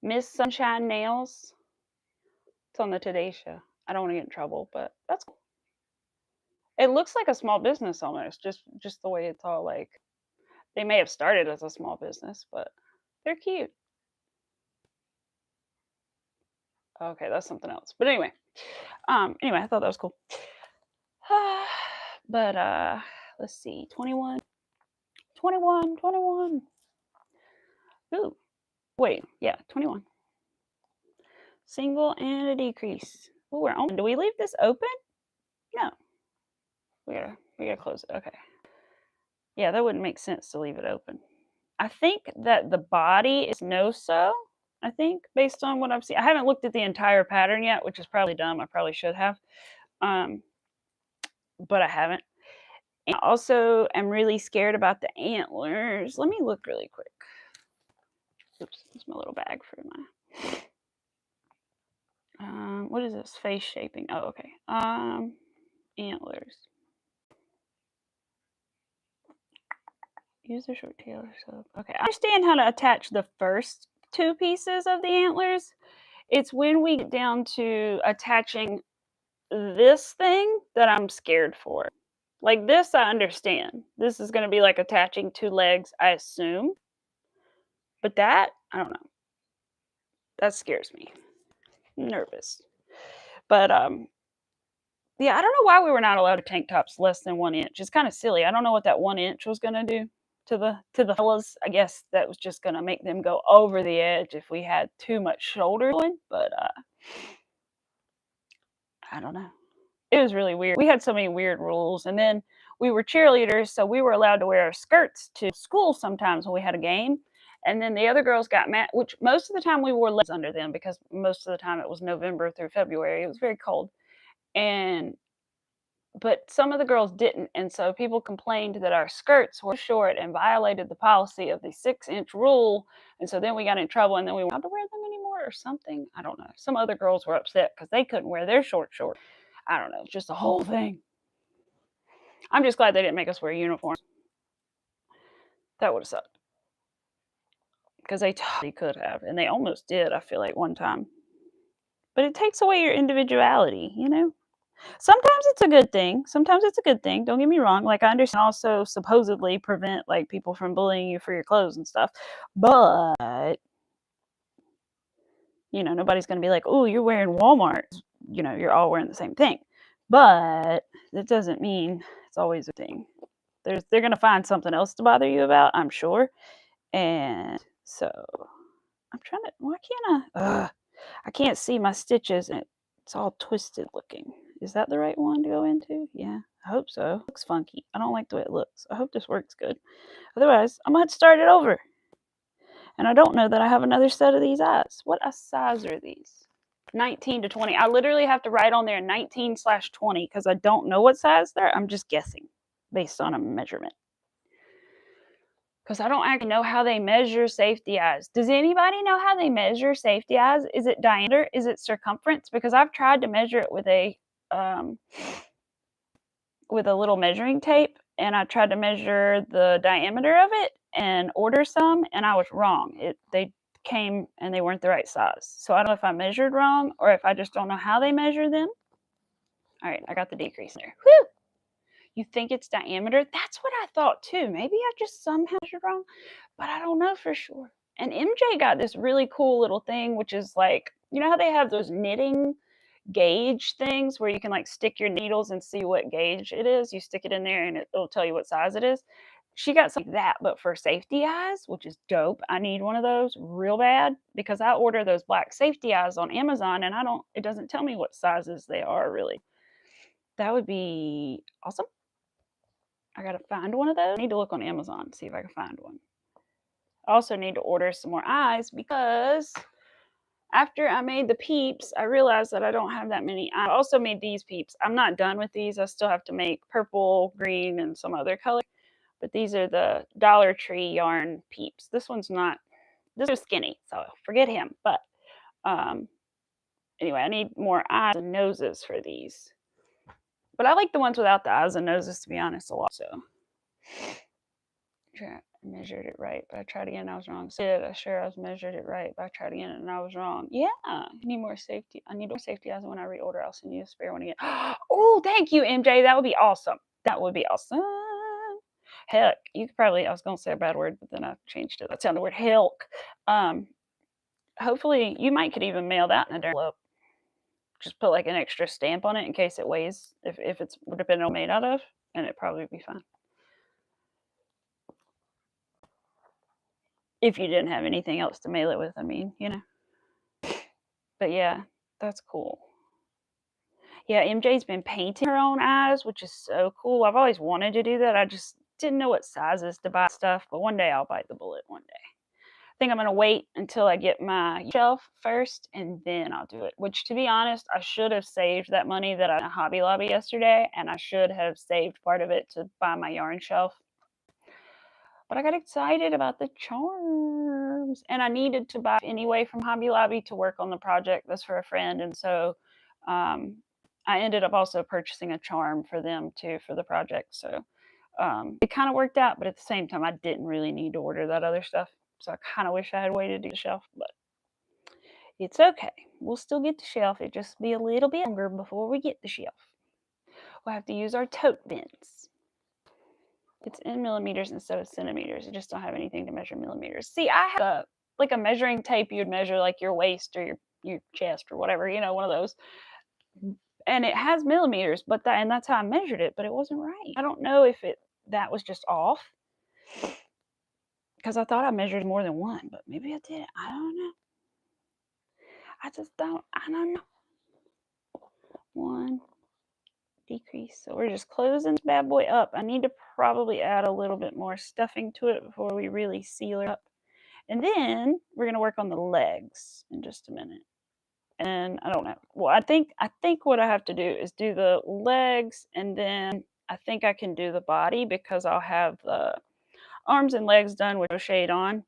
Miss Sunshine Nails. It's on the Today Show. I don't want to get in trouble, but that's cool. It looks like a small business almost, just the way it's all like. They may have started as a small business, but they're cute. Okay, that's something else. But anyway, I thought that was cool. But let's see, 21. Ooh, wait, yeah, 21. Single and a decrease. Oh, we're on. Do we leave this open? No. We gotta close it. Okay. Yeah, that wouldn't make sense to leave it open. I think that the body is no-sew. I think based on what I've seen. I haven't looked at the entire pattern yet, which is probably dumb. I probably should have. But I haven't. And I also am really scared about the antlers. Let me look really quick. Oops, that's my little bag for my. What is this? Face shaping. Oh, okay. Antlers. Use the short tail or so. Okay, I understand how to attach the first 2 pieces of the antlers. It's when we get down to attaching this thing that I'm scared for. Like this, I understand. This is going to be like attaching 2 legs, I assume. But that, I don't know. That scares me. I'm nervous. But yeah, I don't know why we were not allowed to tank tops less than 1 inch. It's kind of silly. I don't know what that 1 inch was going to do to the fellas. I guess that was just going to make them go over the edge if we had too much shoulder going. But I don't know. It was really weird. We had so many weird rules, and then we were cheerleaders, so we were allowed to wear our skirts to school sometimes when we had a game. And then the other girls got mad, which most of the time we wore leggings under them because most of the time it was November through February. It was very cold. But some of the girls didn't, and so people complained that our skirts were short and violated the policy of the 6-inch rule. And so then we got in trouble, and then we weren't allowed to wear them anymore or something. I don't know. Some other girls were upset because they couldn't wear their short. I don't know. It's just a whole thing. I'm just glad they didn't make us wear uniforms. That would have sucked. Because they totally could have, and they almost did, I feel like, one time. But it takes away your individuality, you know? Sometimes it's a good thing. Sometimes it's a good thing. Don't get me wrong. Like, I understand also supposedly prevent like people from bullying you for your clothes and stuff. But, you know, nobody's going to be like, "Oh, you're wearing Walmart." You know, you're all wearing the same thing. But that doesn't mean it's always a thing. They're going to find something else to bother you about, I'm sure. And so I'm trying to, why can't I? I can't see my stitches and it's all twisted looking. Is that the right one to go into? Yeah, I hope so. Looks funky. I don't like the way it looks. I hope this works good. Otherwise, I'm going to have to start it over. And I don't know that I have another set of these eyes. What a size are these? 19 to 20. I literally have to write on there 19/20 because I don't know what size they're. I'm just guessing based on a measurement. Because I don't actually know how they measure safety eyes. Does anybody know how they measure safety eyes? Is it diameter? Is it circumference? Because I've tried to measure it with a little measuring tape, and I tried to measure the diameter of it and order some, and I was wrong. They came and they weren't the right size. So I don't know if I measured wrong or if I just don't know how they measure them. All right, I got the decrease there. Whew! You think it's diameter? That's what I thought too. Maybe I just somehow measured wrong, but I don't know for sure. And MJ got this really cool little thing, which is like, you know how they have those knitting gauge things where you can like stick your needles and see what gauge it is. You stick it in there and it'll tell you what size it is. She got something like that, but for safety eyes, which is dope. I need one of those real bad because I order those black safety eyes on Amazon and it doesn't tell me what sizes they are really. That would be awesome. I gotta find one of those. I need to look on Amazon and see if I can find one. I also need to order some more eyes because after I made the peeps, I realized that I don't have that many. I also made these peeps. I'm not done with these. I still have to make purple, green, and some other color. But these are the Dollar Tree yarn peeps. This one's not, this is skinny, so forget him. But anyway, I need more eyes and noses for these. But I like the ones without the eyes and noses, to be honest, a lot. So I measured it right, but I tried again and I was wrong. I measured it right, but I tried again and I was wrong. Yeah, I need more safety. I need more safety eyes when I reorder. I'll send you a spare one again. Oh, thank you, MJ. That would be awesome. That would be awesome. Heck, you could probably, I was going to say a bad word, but then I changed it. That sounded weird. Helk. Hopefully, you might could even mail that in a envelope. Just put like an extra stamp on it in case it weighs, if it's depending on what made out of, and it'd probably be fine. If you didn't have anything else to mail it with, I mean, you know. But yeah, that's cool. Yeah, MJ's been painting her own eyes, which is so cool. I've always wanted to do that. I just didn't know what sizes to buy stuff, but one day I'll bite the bullet one day. I think I'm going to wait until I get my shelf first and then I'll do it. Which, to be honest, I should have saved that money that I Hobby Lobby yesterday, and I should have saved part of it to buy my yarn shelf. But I got excited about the charms, and I needed to buy anyway from Hobby Lobby to work on the project. That's for a friend, and so I ended up also purchasing a charm for them too for the project. So it kind of worked out, but at the same time, I didn't really need to order that other stuff. So I kind of wish I had waited to get the shelf, but it's okay. We'll still get the shelf. It just be a little bit longer before we get the shelf. We'll have to use our tote bins. It's in millimeters instead of centimeters. I just don't have anything to measure millimeters. See, I have like a measuring tape you'd measure like your waist or your chest or whatever, you know, one of those. And it has millimeters, but and that's how I measured it, but it wasn't right. I don't know if that was just off. Because I thought I measured more than one, but maybe I didn't. I don't know. I don't know. One decrease. So we're just closing this bad boy up. I need to probably add a little bit more stuffing to it before we really seal it up. And then we're going to work on the legs in just a minute. And I don't know. Well, I think what I have to do is do the legs, and then I think I can do the body because I'll have the arms and legs done with crocheted on.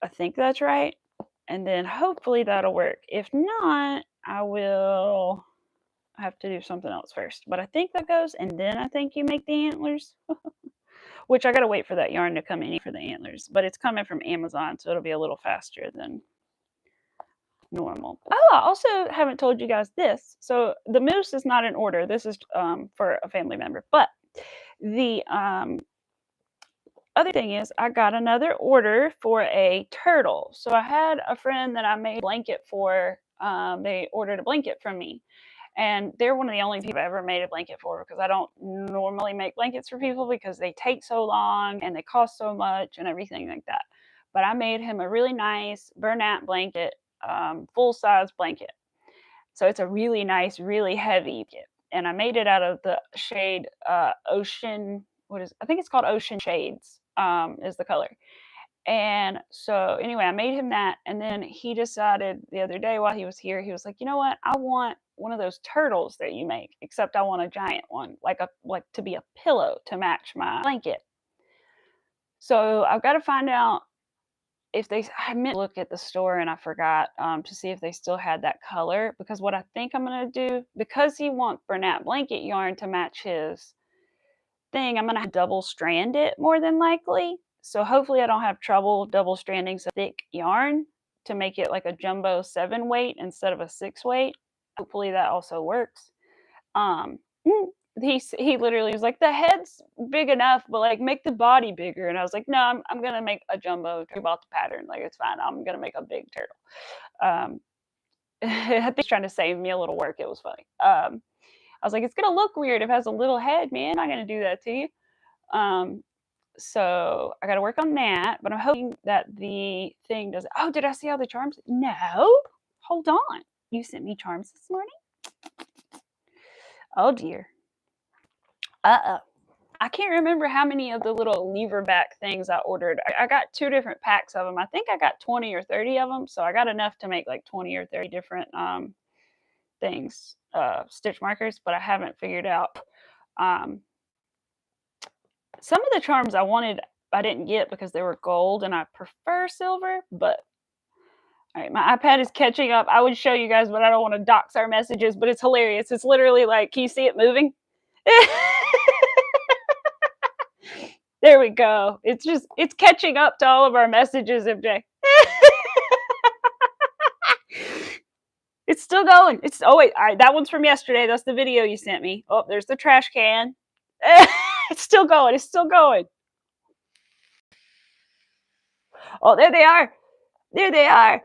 I think that's right. And then hopefully that'll work. If not, I will have to do something else first. But I think that goes, and then I think you make the antlers. Which I gotta wait for that yarn to come in for the antlers. But it's coming from Amazon, so it'll be a little faster than normal. Oh, I also haven't told you guys this. So the moose is not in order. This is for a family member. But the other thing is I got another order for a turtle. So I had a friend that I made a blanket for. They ordered a blanket from me. And they're one of the only people I ever made a blanket for, because I don't normally make blankets for people because they take so long and they cost so much and everything like that. But I made him a really nice Bernat blanket, full-size blanket. So it's a really nice, really heavy blanket. And I made it out of the shade Ocean, I think it's called Ocean Shades, is the color. And so anyway, I made him that, and then he decided the other day while he was here, he was like, "You know what? I want one of those turtles that you make, except I want a giant one, like to be a pillow to match my blanket." So I've got to find out if I meant to look at the store and I forgot to see if they still had that color, because what I think I'm going to do, because he wants Bernat blanket yarn to match his thing, I'm going to double strand it more than likely. So hopefully I don't have trouble double stranding some thick yarn to make it like a jumbo 7 weight instead of a 6 weight. Hopefully that also works. He literally was like, the head's big enough, but like make the body bigger. And I was like, no, I'm gonna make a jumbo. I bought the pattern, like it's fine. I'm gonna make a big turtle. I think he's trying to save me a little work. It was funny. I was like, it's gonna look weird if it has a little head, man. I'm not gonna do that to you. So I got to work on that, but I'm hoping that the thing does. Oh, did I see all the charms? No. Hold on. You sent me charms this morning? Oh, dear. Uh-oh. I can't remember how many of the little lever back things I ordered. I got 2 different packs of them. I think I got 20 or 30 of them, so I got enough to make like 20 or 30 different things, stitch markers, but I haven't figured out. Some of the charms I wanted, I didn't get because they were gold, and I prefer silver, but all right, my iPad is catching up. I would show you guys, but I don't want to dox our messages, but it's hilarious. It's literally like, can you see it moving? There we go. It's catching up to all of our messages, MJ. It's still going. Oh wait, all right, that one's from yesterday. That's the video you sent me. Oh, there's the trash can. It's still going. It's still going. Oh, there they are. There they are.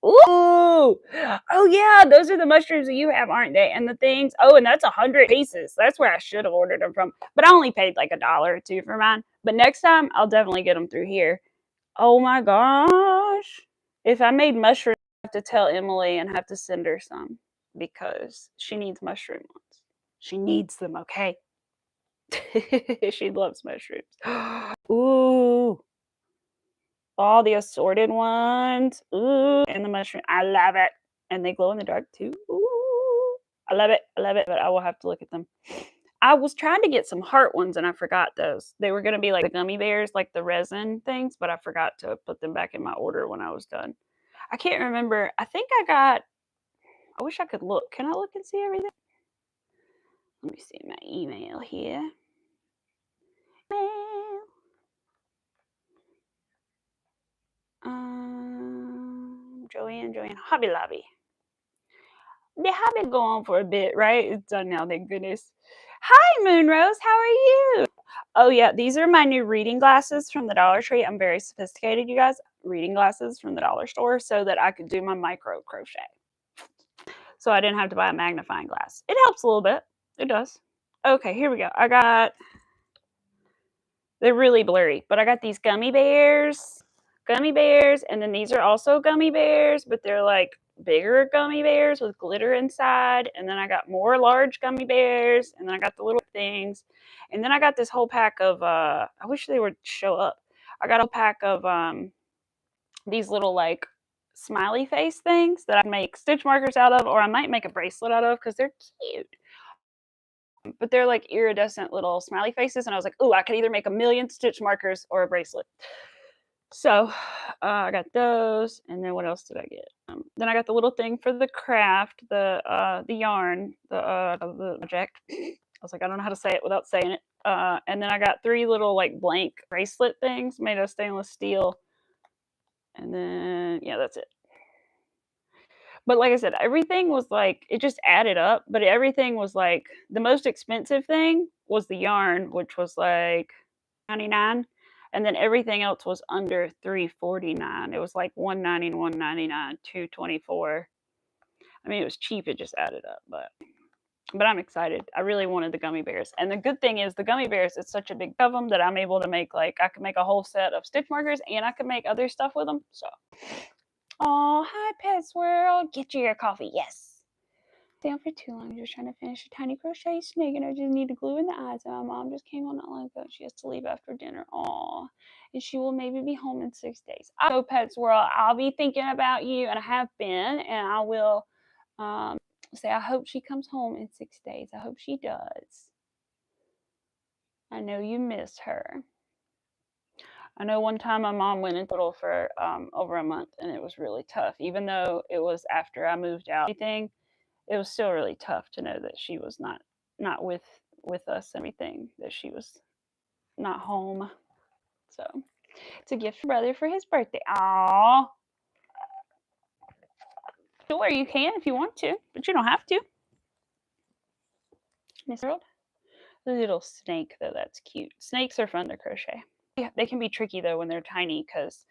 Ooh! Oh yeah, those are the mushrooms that you have, aren't they? And the things. Oh, and that's 100 pieces. That's where I should have ordered them from. But I only paid like $1 or $2 for mine. But next time, I'll definitely get them through here. Oh my gosh! If I made mushrooms, I have to tell Emily and have to send her some because she needs mushroom ones. She needs them, okay? She loves mushrooms. Ooh! All the assorted ones. Ooh, and the mushroom. I love it. And they glow in the dark too. Ooh, I love it. I love it. But I will have to look at them. I was trying to get some heart ones and I forgot those. They were going to be like the gummy bears, like the resin things, but I forgot to put them back in my order when I was done. I can't remember. I think I wish I could look. Can I look and see everything? Let me see my email here. Joanne, Hobby Lobby. The hobby go on for a bit, right? It's done now, thank goodness. Hi, Moonrose. How are you? Oh, yeah. These are my new reading glasses from the Dollar Tree. I'm very sophisticated, you guys. Reading glasses from the dollar store so that I could do my micro crochet. So I didn't have to buy a magnifying glass. It helps a little bit. It does. Okay, here we go. They're really blurry, but I got these gummy bears, and then these are also gummy bears, but they're like bigger gummy bears with glitter inside. And then I got more large gummy bears, and then I got the little things. And then I got this whole pack of, I wish they would show up. I got a pack of these little like smiley face things that I make stitch markers out of, or I might make a bracelet out of because they're cute. But they're like iridescent little smiley faces, and I was like, "Ooh, I could either make a million stitch markers or a bracelet." So I got those, and then what else did I get? Then I got the little thing for the craft, the yarn, the project. I was like, I don't know how to say it without saying it. And then I got 3 little like blank bracelet things made of stainless steel, and then yeah, that's it. But like I said, everything was like it just added up, but everything was like the most expensive thing was the yarn, which was like 99, and then everything else was under 349. It was like 190, 199, 224. I mean, it was cheap, it just added up, but I'm excited. I really wanted the gummy bears. And the good thing is the gummy bears, it's such a big of them that I'm able to make like I can make a whole set of stitch markers and I can make other stuff with them. So oh, hi, Pets World. Get you your coffee. Yes. Down for too long. Just trying to finish a tiny crochet snake, and I just need to glue in the eyes. And my mom just came on not long ago. She has to leave after dinner. Aw. And she will maybe be home in 6 days. So, Pets World, I'll be thinking about you, and I have been, and I will say I hope she comes home in 6 days. I hope she does. I know you miss her. I know one time my mom went in hospital for over a month, and it was really tough. Even though it was after I moved out, everything, it was still really tough to know that she was not with us and everything, that she was not home. So it's a gift for brother for his birthday. Aww. Sure, you can if you want to, but you don't have to. Miss World. The little snake, though, that's cute. Snakes are fun to crochet. Yeah, they can be tricky though when they're tiny because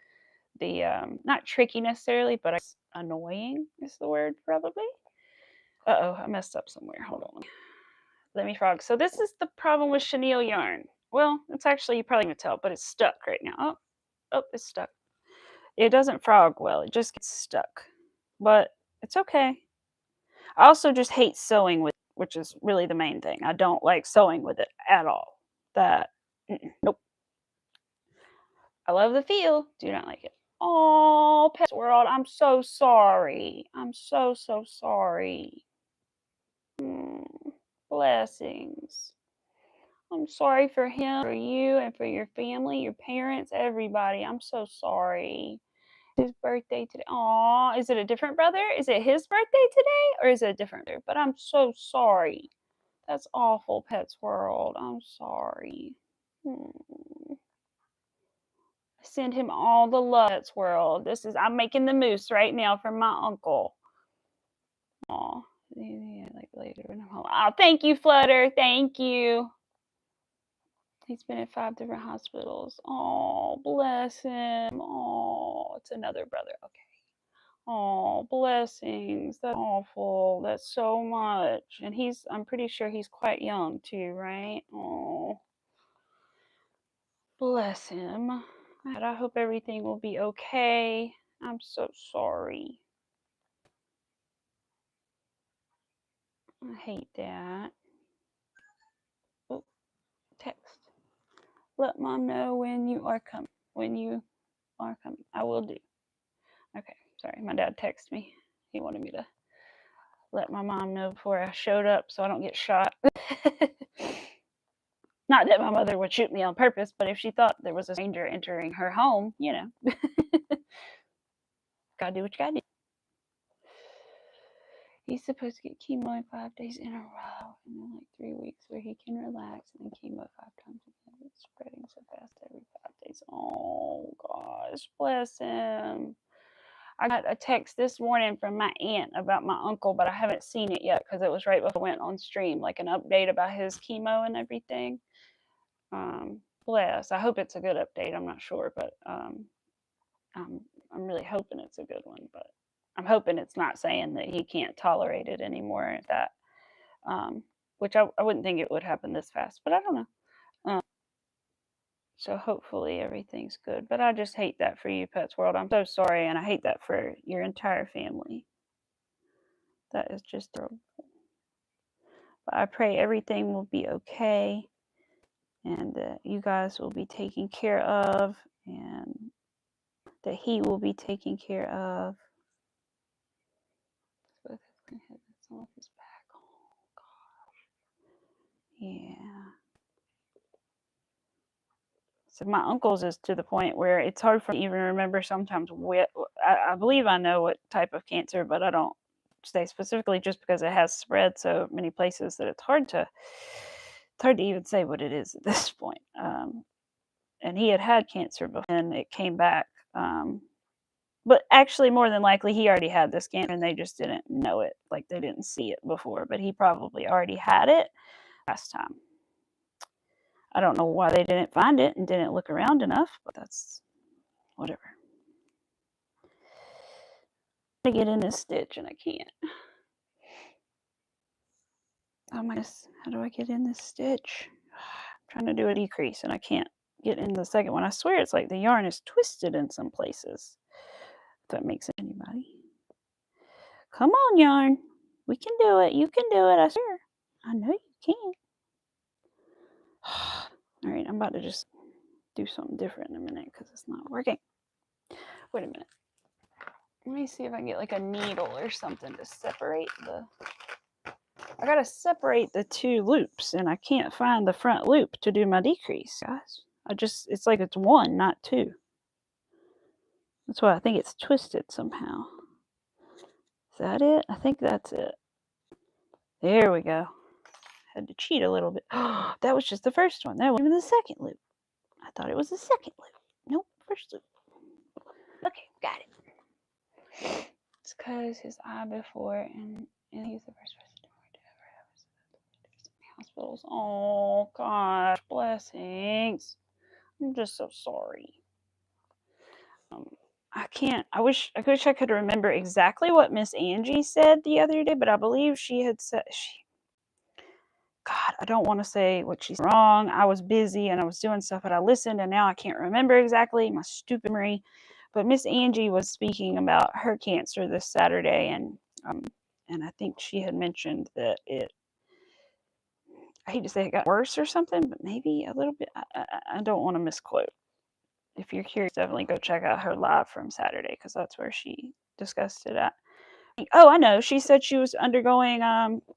the not tricky necessarily, but annoying is the word probably. Uh-oh, I messed up somewhere. Hold on. Let me frog. So this is the problem with chenille yarn. Well, it's actually, you probably can tell, but it's stuck right now. Oh, it's stuck. It doesn't frog well. It just gets stuck. But it's okay. I also just hate sewing with it, which is really the main thing. I don't like sewing with it at all. Nope. I love the feel. Do not like it. Oh, Pets World, I'm so sorry. I'm so sorry. Blessings. I'm sorry for him, for you, and for your family, your parents, everybody. I'm so sorry. His birthday today. Aw, is it a different brother? Is it his birthday today, or is it a different brother? But I'm so sorry. That's awful, Pets World. I'm sorry. Send him all the love, Pets World. I'm making the mousse right now for my uncle. Aw, yeah, like later when I'm home. Oh, thank you, Flutter. Thank you. He's been at 5 different hospitals. Oh, bless him. Oh, it's another brother. Okay. Oh, blessings. That's awful. That's so much. And I'm pretty sure he's quite young too, right? Oh, bless him. I hope everything will be okay. I'm so sorry. I hate that. Oh, text. Let Mom know when you are coming. When you are coming. I will do. Okay, sorry. My dad texted me. He wanted me to let my mom know before I showed up so I don't get shot. Not that my mother would shoot me on purpose, but if she thought there was a stranger entering her home, gotta do what you gotta do. He's supposed to get chemo in 5 days in a row, and then like 3 weeks where he can relax, and then chemo 5 times again. It's spreading so fast every 5 days. Oh gosh, bless him. I got a text this morning from my aunt about my uncle, but I haven't seen it yet because it was right before I went on stream, like an update about his chemo and everything. Bless. I hope it's a good update. I'm not sure, but I'm really hoping it's a good one. But I'm hoping it's not saying that he can't tolerate it anymore. Which I wouldn't think it would happen this fast, but I don't know. So hopefully everything's good. But I just hate that for you, Pets World. I'm so sorry, and I hate that for your entire family. That is just terrible. But I pray everything will be okay, and that you guys will be taken care of, and that he will be taken care of. Some of his back. Oh gosh. Yeah. So my uncle's is to the point where it's hard for me to even remember sometimes I believe I know what type of cancer, but I don't say specifically just because it has spread so many places that it's hard to even say what it is at this point. And he had cancer before, and it came back. But actually, more than likely, he already had this cancer and they just didn't know it. Like, they didn't see it before, but he probably already had it last time. I don't know why they didn't find it and didn't look around enough, but that's whatever. I'm gonna get in this stitch and I can't. Oh my goodness, how do I get in this stitch? I'm trying to do a decrease and I can't get in the second one. I swear it's like the yarn is twisted in some places. If that makes sense to anybody. Come on, yarn. We can do it. You can do it, I swear. I know you can. All right, I'm about to just do something different in a minute because it's not working. Wait a minute. Let me see if I can get like a needle or something to separate the... I gotta separate the two loops and I can't find the front loop to do my decrease, guys. It's like it's one, not two. That's why I think it's twisted somehow. Is that it? I think that's it. There we go. Had to cheat a little bit. That was just the first one. That wasn't even the second loop. I thought it was the second loop. Nope, first loop. Okay, got it. It's because his eye before, and he's the first person to ever have hospitals. Oh gosh, blessings. I'm just so sorry. I can't. I wish I could remember exactly what Miss Angie said the other day, but I believe she had said God, I don't want to say what she's wrong. I was busy and I was doing stuff, but I listened and now I can't remember exactly, my stupid memory. But Miss Angie was speaking about her cancer this Saturday, and I think she had mentioned that I hate to say it got worse or something, but maybe a little bit. I don't want to misquote. If you're curious, definitely go check out her live from Saturday because that's where she discussed it at. Oh, I know. She said she was undergoing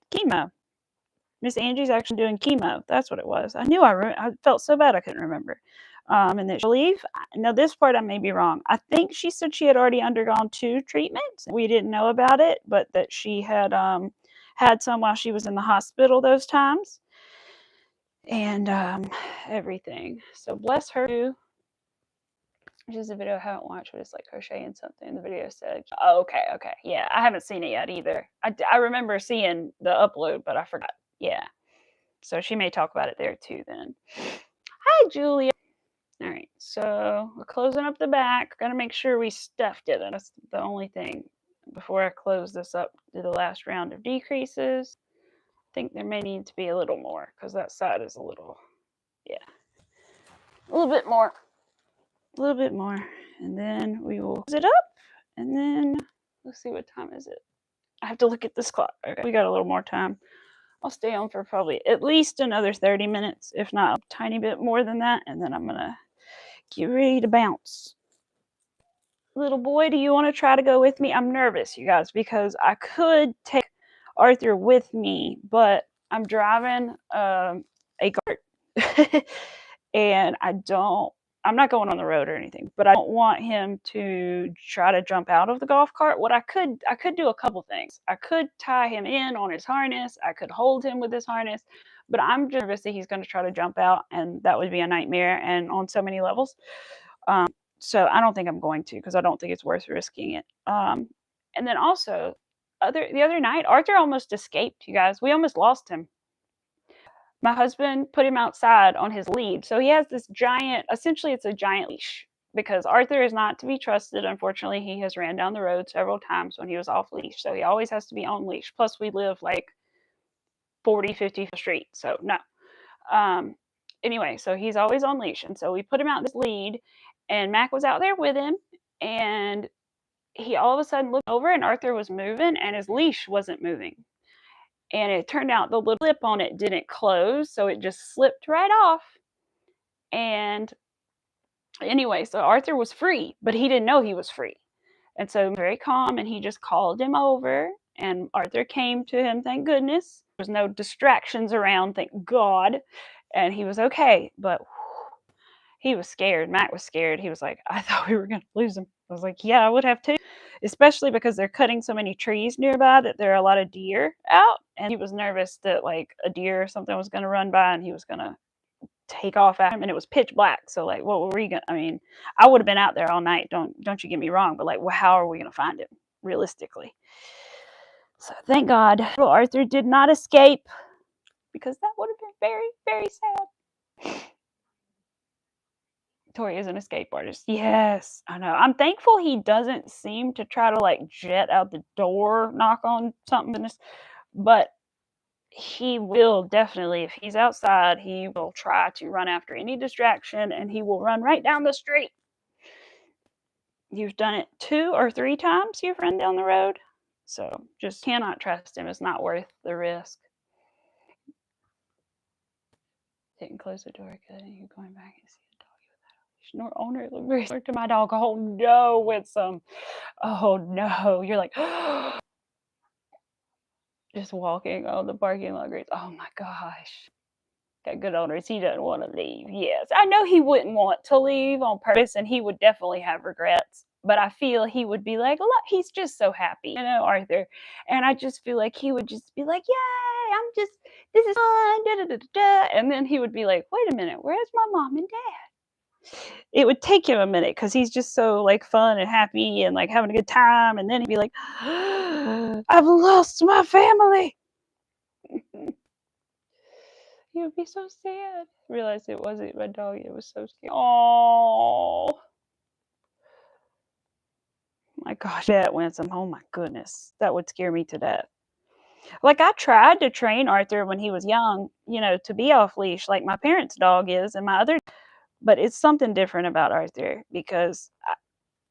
chemo. Miss Angie's actually doing chemo. That's what it was. I knew I felt so bad I couldn't remember. And that she believe. Now this part I may be wrong. I think she said she had already undergone 2 treatments. We didn't know about it, but that she had had some while she was in the hospital those times. And everything. So bless her too. Which is a video I haven't watched, but it's like crocheting something. The video said, oh, okay. Yeah, I haven't seen it yet either. I remember seeing the upload, but I forgot. Yeah. So she may talk about it there too then. Hi, Julia. All right, so we're closing up the back. Got to make sure we stuffed it. That's the only thing. Before I close this up, do the last round of decreases. I think there may need to be a little more because that side is a little, yeah. A little bit more. A little bit more. And then we will close it up. And then, let's see, what time is it? I have to look at this clock. Okay, we got a little more time. I'll stay on for probably at least another 30 minutes, if not a tiny bit more than that, and then I'm going to get ready to bounce. Little boy, do you want to try to go with me? I'm nervous, you guys, because I could take Arthur with me, but I'm driving a cart, and I'm not going on the road or anything, but I don't want him to try to jump out of the golf cart. What I could do a couple things. I could tie him in on his harness. I could hold him with his harness, but I'm just nervous that he's going to try to jump out, and that would be a nightmare and on so many levels. So I don't think I'm going to because I don't think it's worth risking it. And then also, the other night, Arthur almost escaped, you guys. We almost lost him. My husband put him outside on his lead. So he has this giant, essentially it's a giant leash because Arthur is not to be trusted. Unfortunately, he has ran down the road several times when he was off leash. So he always has to be on leash. Plus we live like 40, 50 street. So no. Anyway, so he's always on leash. And so we put him out this lead and Mac was out there with him. And he all of a sudden looked over and Arthur was moving and his leash wasn't moving. And it turned out the little clip on it didn't close, so it just slipped right off. And anyway, so Arthur was free, but he didn't know he was free. And so very calm, and he just called him over, and Arthur came to him, thank goodness. There was no distractions around, thank God. And he was okay, but he was scared. Matt was scared. He was like, I thought we were going to lose him. I was like, yeah, I would have too. Especially because they're cutting so many trees nearby that there are a lot of deer out. And he was nervous that like a deer or something was going to run by and he was going to take off after him, and it was pitch black. So like, what were we gonna? I mean, I would have been out there all night. Don't you get me wrong, but like, well, how are we gonna find him realistically? So thank God, little Arthur did not escape, because that would have been very, very sad. Tori is an escape artist. Yes, I know. I'm thankful he doesn't seem to try to like jet out the door, knock on something, but he will definitely, if he's outside, he will try to run after any distraction, and he will run right down the street. You've done it 2 or 3 times, your friend down the road, so just cannot trust him. It's not worth the risk. Didn't close the door good, and you're going back and see the doggy without a leash. Nor owner look very similar to my dog. Oh no, with some. Oh no, you're like just walking on the parking lot grates. Oh my gosh. Got good owners. He doesn't want to leave. Yes, I know he wouldn't want to leave on purpose, and he would definitely have regrets. But I feel he would be like, look, he's just so happy, you know, Arthur. And I just feel like he would just be like, yay, this is fun, da da da da da. And then he would be like, wait a minute, where's my mom and dad? It would take him a minute, because he's just so like fun and happy and like having a good time. And then he'd be like, I've lost my family. He would be so sad. Realized it wasn't my dog. It was so scary. Oh my gosh, that Winsome. Oh my goodness, that would scare me to death. Like, I tried to train Arthur when he was young, you know, to be off leash like my parents' dog is, and my other. But it's something different about Arthur, because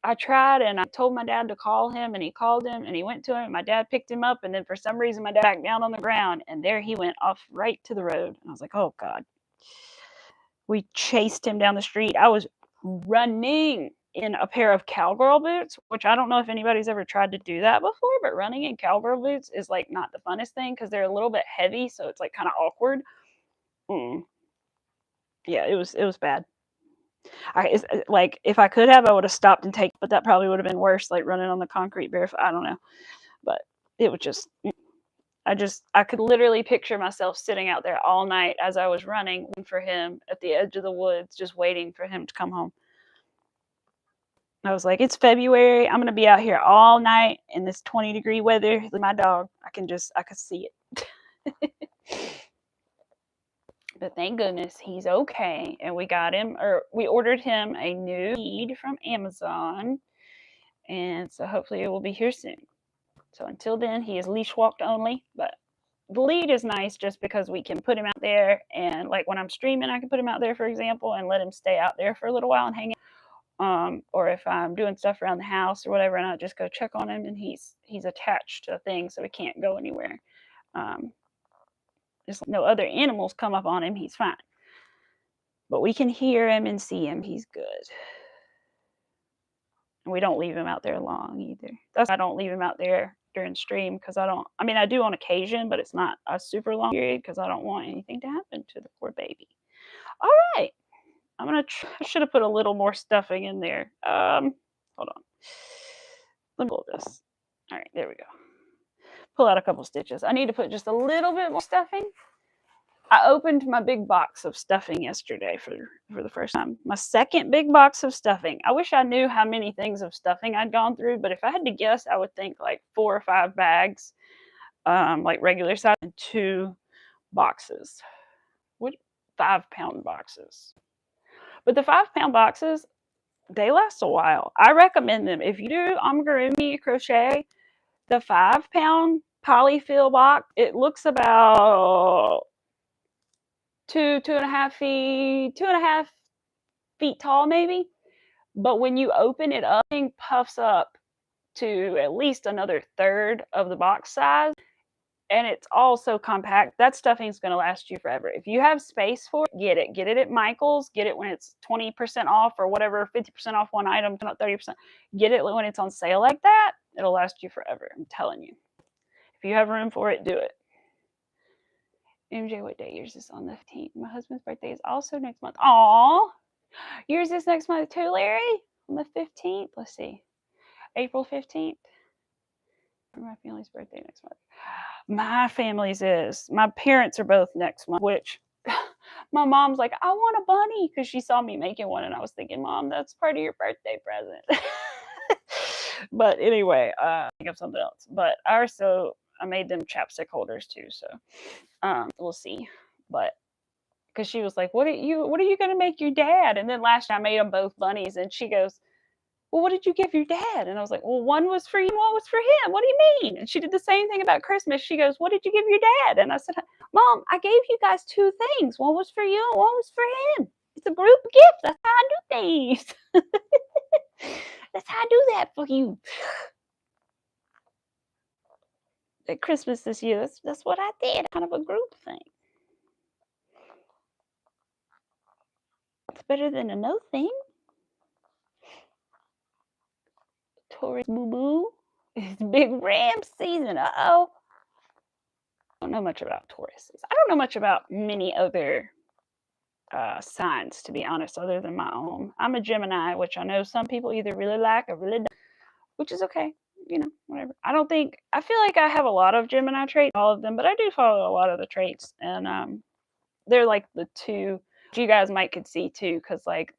I tried, and I told my dad to call him, and he called him, and he went to him. My dad picked him up, and then for some reason my dad back down on the ground, and there he went off right to the road. And I was like, oh God. We chased him down the street. I was running in a pair of cowgirl boots, which I don't know if anybody's ever tried to do that before, but running in cowgirl boots is like not the funnest thing, because they're a little bit heavy, so it's like kind of awkward. Yeah, it was bad. Like, if I could have, I would have stopped and taken, but that probably would have been worse, like running on the concrete barefoot. I don't know, but it was just. I could literally picture myself sitting out there all night as I was running for him at the edge of the woods, just waiting for him to come home. I was like, it's February. I'm going to be out here all night in this 20-degree weather with my dog. I could see it. But thank goodness he's okay. And we ordered him a new lead from Amazon. And so hopefully it will be here soon. So until then, he is leash walked only, but the lead is nice just because we can put him out there, and like when I'm streaming, I can put him out there, for example, and let him stay out there for a little while and hang out. Or if I'm doing stuff around the house or whatever, and I just go check on him, and he's attached to a thing, so he can't go anywhere. Just no other animals come up on him, he's fine. But we can hear him and see him, he's good. And we don't leave him out there long either. That's why I don't leave him out there during stream, because I do on occasion, but it's not a super long period, because I don't want anything to happen to the poor baby. All right, I should have put a little more stuffing in there. Hold on, let me pull this. All right, there we go. Pull out a couple stitches. I need to put just a little bit more stuffing. I opened my big box of stuffing yesterday for the first time. My second big box of stuffing. I wish I knew how many things of stuffing I'd gone through, but if I had to guess, I would think like 4 or 5 bags, like regular size, and 2 boxes. What 5-pound boxes? But the 5-pound boxes, they last a while. I recommend them. If you do amigurumi crochet, the 5-pound polyfill box, it looks about 2.5 feet, 2.5 feet tall maybe. But when you open it up, it puffs up to at least another third of the box size. And it's all so compact. That stuffing is going to last you forever. If you have space for it, get it. Get it at Michael's. Get it when it's 20% off or whatever, 50% off one item, not 30%. Get it when it's on sale like that. It'll last you forever. I'm telling you. If you have room for it, do it. MJ, what day? Yours is on the 15th. My husband's birthday is also next month. Aww. Yours is next month too, Larry? On the 15th? Let's see. April 15th. My family's birthday next month. My family's is. My parents are both next month, which My mom's like, I want a bunny because she saw me making one, and I was thinking, Mom, that's part of your birthday present. But anyway, think of something else. But I made them chapstick holders too, so we'll see. But because she was like, what are you gonna make your dad? And then last year I made them both bunnies, and she goes, well, what did you give your dad? And I was like, well, one was for you, one was for him. What do you mean? And she did the same thing about Christmas. She goes, what did you give your dad? And I said, Mom, I gave you guys two things. One was for you and one was for him. It's a group gift. That's how I do things. That's how I do that for you. At Christmas this year, that's what I did. Kind of a group thing. It's better than a no thing. Taurus boo boo. It's big ram season. Uh-oh. I don't know much about Tauruses. I don't know much about many other signs, to be honest, other than my own. I'm a Gemini, which I know some people either really like or really don't, which is okay. You know, whatever. I feel like I have a lot of Gemini traits, all of them, but I do follow a lot of the traits. And they're like the two you guys might could see too, because like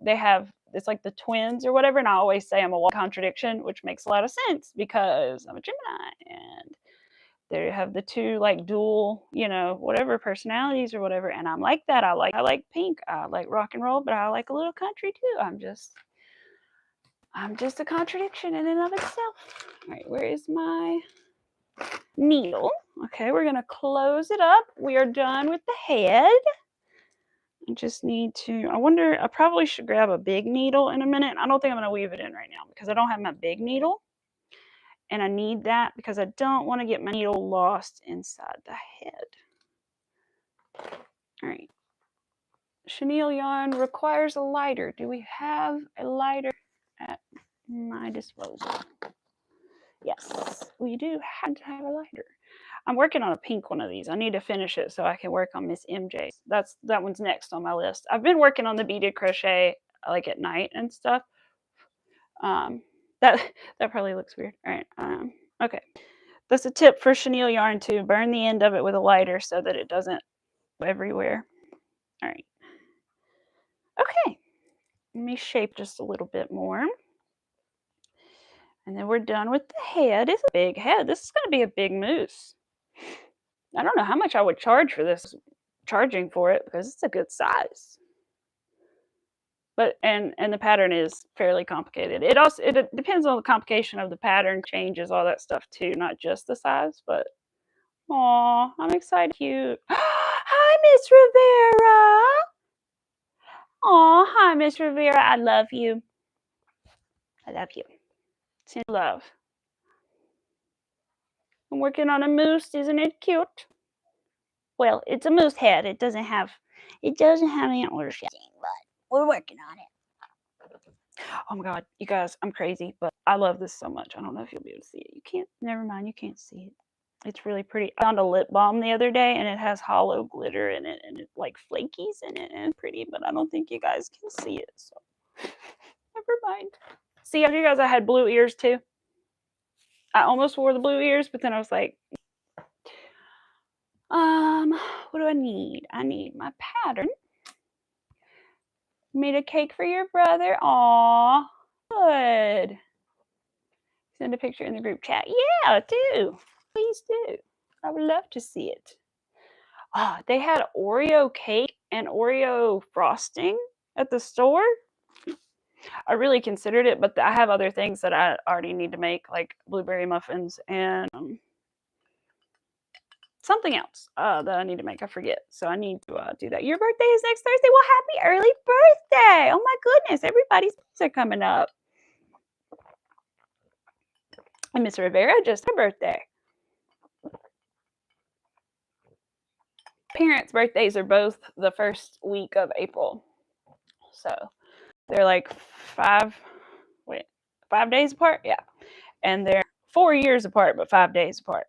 it's like the twins or whatever. And I always say I'm a contradiction, which makes a lot of sense because I'm a Gemini and they have the two like dual, you know, whatever personalities or whatever. And I'm like that. I like pink. I like rock and roll, but I like a little country too. I'm just a contradiction in and of itself. All right, where is my needle? Okay, we're gonna close it up. We are done with the head. I just need to, I probably should grab a big needle in a minute. I don't think I'm gonna weave it in right now because I don't have my big needle. And I need that because I don't want to get my needle lost inside the head. All right. Chenille yarn requires a lighter. Do we have a lighter at my disposal? Yes, we do have to have a lighter. I'm working on a pink one of these. I need to finish it so I can work on Miss MJ's. That one's next on my list. I've been working on the beaded crochet like at night and stuff. That probably looks weird. All right. Okay. That's a tip for chenille yarn too. Burn the end of it with a lighter so that it doesn't go everywhere. All right. Okay. Let me shape just a little bit more. And then we're done with the head. It's a big head. This is going to be a big moose. I don't know how much I would charge for this, charging for it, because it's a good size. But and the pattern is fairly complicated. It depends on the complication of the pattern, changes all that stuff too, not just the size. But aw, I'm excited. Cute. Hi, Miss Rivera. Aw, hi, Miss Rivera. I love you. I love you. Send love. I'm working on a moose. Isn't it cute? Well, it's a moose head. It doesn't have antlers yet, but we're working on it. Oh my God, you guys, I'm crazy, but I love this so much. I don't know if you'll be able to see it. You can't, never mind, you can't see it. It's really pretty. I found a lip balm the other day and it has hollow glitter in it and it's like flakies in it and pretty, but I don't think you guys can see it, so never mind. See, I told you guys I had blue ears too. I almost wore the blue ears, but then I was like, what do I need? I need my pattern. Made a cake for your brother. Aw, good. Send a picture in the group chat. Yeah, do. Please do. I would love to see it. They had Oreo cake and Oreo frosting at the store. I really considered it, but I have other things that I already need to make, like blueberry muffins and something else that I need to make. I forget. So I need to do that. Your birthday is next Thursday. Well, happy early birthday. Oh my goodness. Everybody's birthdays are coming up. And Miss Rivera just had her birthday. Parents' birthdays are both the first week of April. So they're like 5 days apart? Yeah. And they're 4 years apart, but 5 days apart.